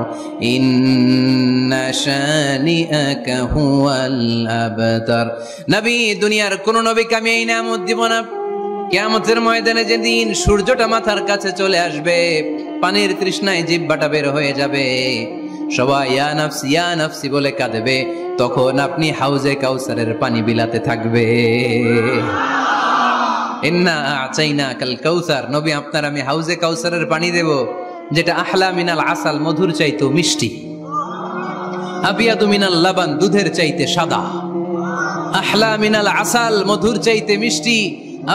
ইন্না শানিআকা হুয়াল আবতার। নবী, দুনিয়ার কোন নবীকে আমি এই নিয়ামত দিব না। কিয়ামতের ময়দানে যেদিন সূর্যটা মাথার কাছে চলে আসবে, পানির তৃষ্ণায় জিহ্বাটা বের হয়ে যাবে, সবাই ইয়া নাফসি ইয়া নাফসি বলে কাঁদবে, তখন আপনি হাউজে কাউসারের পানি বিলাতে থাকবে। ইন্না আ'তাইনাকাল কাউসার, নবী আপনার আমি হাউজে কাউসারের পানি দেব, যেটা আহলা মিনাল আসাল, মধুর চাইতে মিষ্টি, আবিয়াদু মিনাল লাবান, দুধের চাইতে সাদা। আহলা মিনাল আসাল, মধুর চাইতে মিষ্টি,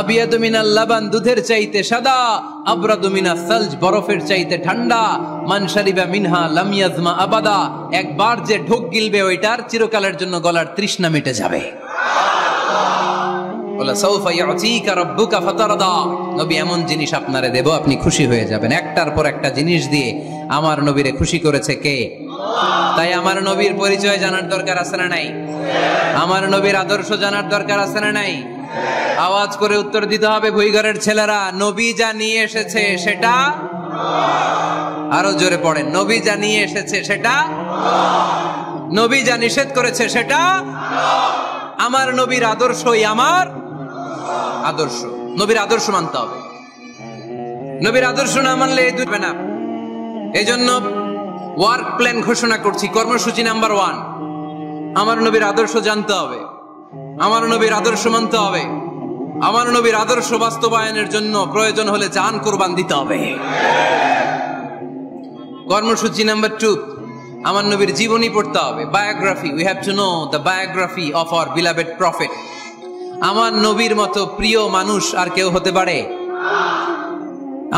আবিয়াদু মিনাল লাবান, দুধের চাইতে সাদা, আবরাদু মিনাস সালজ, বরফের চাইতে ঠান্ডা, মান শারিবা মিনহা লাম ইয়াজমা আবাদা, একবার যে ঢোক গিলবে ওইটার চিরকালের জন্য গলার তৃষ্ণা মিটে যাবে। বলা সাউফা ইউতিকা রাব্বুকা ফাতারদা, নবী এমন জিনিস আপনারে দেব আপনি খুশি হয়ে যাবেন। একটার পর একটা জিনিস দিয়ে আমার নবীরে খুশি করেছে কে? তাই আমার নবীর পরিচয় জানার দরকার আছে না নাই? আমার নবীর আদর্শ জানার দরকার আছে না নাই? আওয়াজ করে উত্তর দিতে হবে ভুইঘরের ছেলেরা, নবী যা নিয়ে এসেছে সেটা, আরো জোরে পড়েন, নবী যা নিয়ে এসেছে সেটা, নবী যা নিষেধ করেছে সেটা, আমার নবীর আদর্শই আমার আদর্শ। নবীর আদর্শ মানতে হবে, নবীর আদর্শ না মানলে দুবে না। এই জন্য ওয়ার্ক প্ল্যান ঘোষণা করছি, কর্মসূচি নাম্বার 1, আমার নবীর আদর্শ জানতে হবে, আমার নবীর আদর্শ মানতে হবে, আমার নবীর আদর্শ বাস্তবায়নের জন্য প্রয়োজন হলে জান কুরবান দিতে হবে। কর্মসূচি নাম্বার 2, আমার নবীর জীবনী পড়তে হবে, biography. We have to know the biography of our beloved prophet. আমার নবীর মতো প্রিয় মানুষ আর কেউ হতে পারে?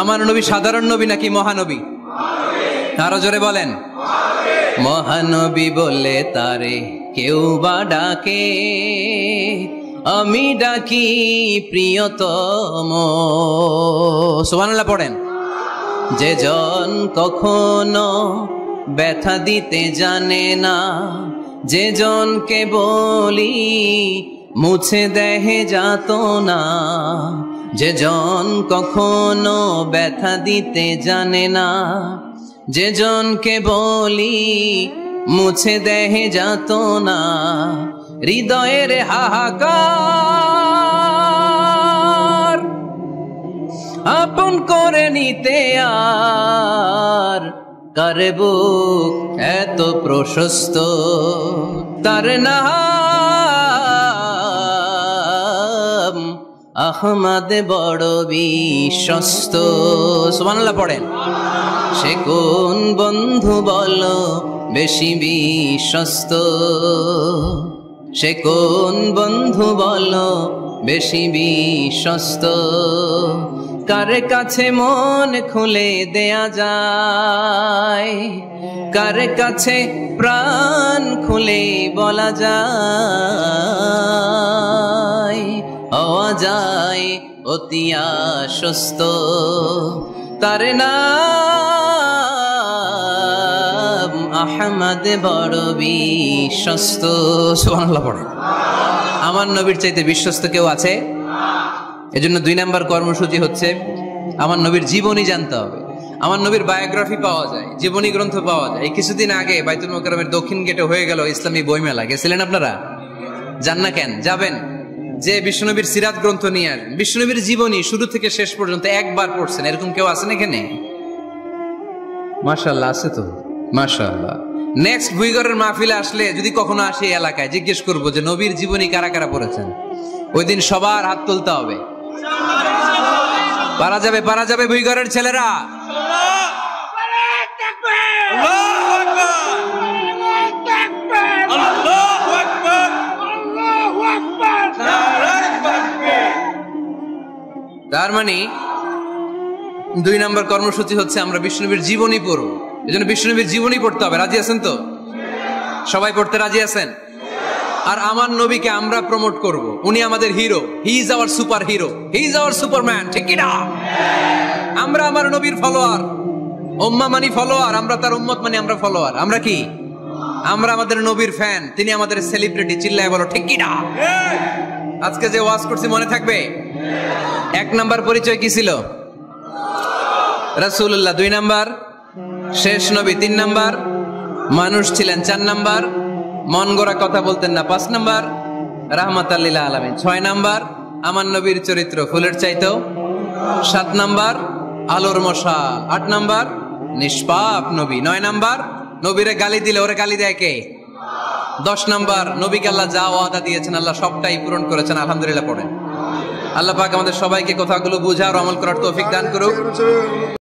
আমার নবী সাধারণ নবী নাকি মহানবী? আরো জোরে বলেন। মহানবী বলে তারে কেউ বা ডাকে, আমি ডাকি প্রিয়তম। সুবহানাল্লাহ পড়েন। যে জন কখনো ব্যথা দিতে জানে না, যে জনকে বলি মুছে দেহে যাত না, যে জন কখনো ব্যথা দিতে জানে না, যে জনকে বলি মুছে দেহে যাত না, হৃদয়ের হাহাকার আপন করে নিতে আর কারে বুক এত প্রশস্ত, তার নাম আহমদ বড় বিশ্বস্ত। সুবহানাল্লাহ পড়েন। সে কোন বন্ধু বলো বেশি বিশ্বস্ত, সে কোন বন্ধু বলো বেশি বিশ্বস্ত, কার কাছে মন খুলে দেয়া যায়, কার কাছে প্রাণ খুলে বলা যায়, হওয়া যায় অতি আশ্বস্ত, তার নাম আহমদ বড় বিশ্বস্ত। সুবহানাল্লাহ পড়ে। আমার নবীর চাইতে বিশ্বস্ত কেউ আছে? এজন্য 2 নাম্বার কর্মসূচি হচ্ছে আমার নবীর জীবনী জানতে হবে। আমার নবীর বায়োগ্রাফি পাওয়া যায়, জীবনী গ্রন্থ পাওয়া যায়। এই কিছুদিন আগে বাইতুল মোকাররমের দক্ষিণ গেটে হয়ে গেল ইসলামী বইমেলা। গেছিলেন আপনারা? যান না কেন? যাবেন। যে বিশ্বনবীর সিরাত গ্রন্থ নিয়ে আসবেন, বিশ্বনবীর জীবনী শুরু থেকে শেষ পর্যন্ত একবার পড়ছেন, এরকম কেউ আছেন এখানে? মাশাআল্লাহ, আছে তো, মাশাআল্লাহ। নেক্সট ভুইগরের মাহফিলে আসলে যদি কখনো আসে এলাকায়, জিজ্ঞেস করবো যে নবীর জীবনী কারা কারা পড়েছেন। ওই দিন সবার হাত তুলতে হবে। পারা যাবে, পারা যাবে ভুইগরের ছেলেরা। তার মানে 2 নাম্বার কর্মসূচি হচ্ছে আমরা বিশ্বনবীর জীবনী পড়ব। এই জন্য বিশ্বনবীর জীবনী পড়তে হবে। রাজি আছেন তো? সবাই পড়তে রাজি আছেন? আর আমার নবীকে আমরা প্রমোট করব। উনি আমাদের hero, he is our super hero, he is our Superman. ঠিক কি না? আমরা আমার নবীর ফলোয়ার, উম্মাহ মানি ফলোয়ার, আমরা তার উম্মত মানি আমরা ফলোয়ার। আমরা কি? আমরা আমাদের নবীর ফ্যান, তিনি আমাদের সেলিব্রিটি। চিল্লায় বলো ঠিক কি না? আজকে যে ওয়াজ করছি মনে থাকবে? 1 নাম্বার পরিচয় কি ছিল? রাসূলুল্লাহ। 2 নাম্বার শেষ নবী। 3 নাম্বার মানুষ ছিলেন। 4 নাম্বার মন গড়া কথা বলতেন না। 5 নাম্বার রাহমাতাল লিল আলামিন। 6 নাম্বার আমার নবীর চরিত্র ফুলের চাইতেও। 7 নাম্বার আলোর মশাল। 8 নাম্বার নিষ্পাপ নবী। 9 নাম্বার নবীরে গালি দিলে ওরে গালি দেয় কে? 10 নাম্বার নবীকে আল্লাহ যা ওয়াদা দিয়েছেন আল্লাহ সবটাই পূরণ করেছেন। আলহামদুলিল্লাহ পড়েন। আল্লাহ পাক আমাদের সবাইকে কথাগুলো বুঝার আমল করার তৌফিক দান করুক।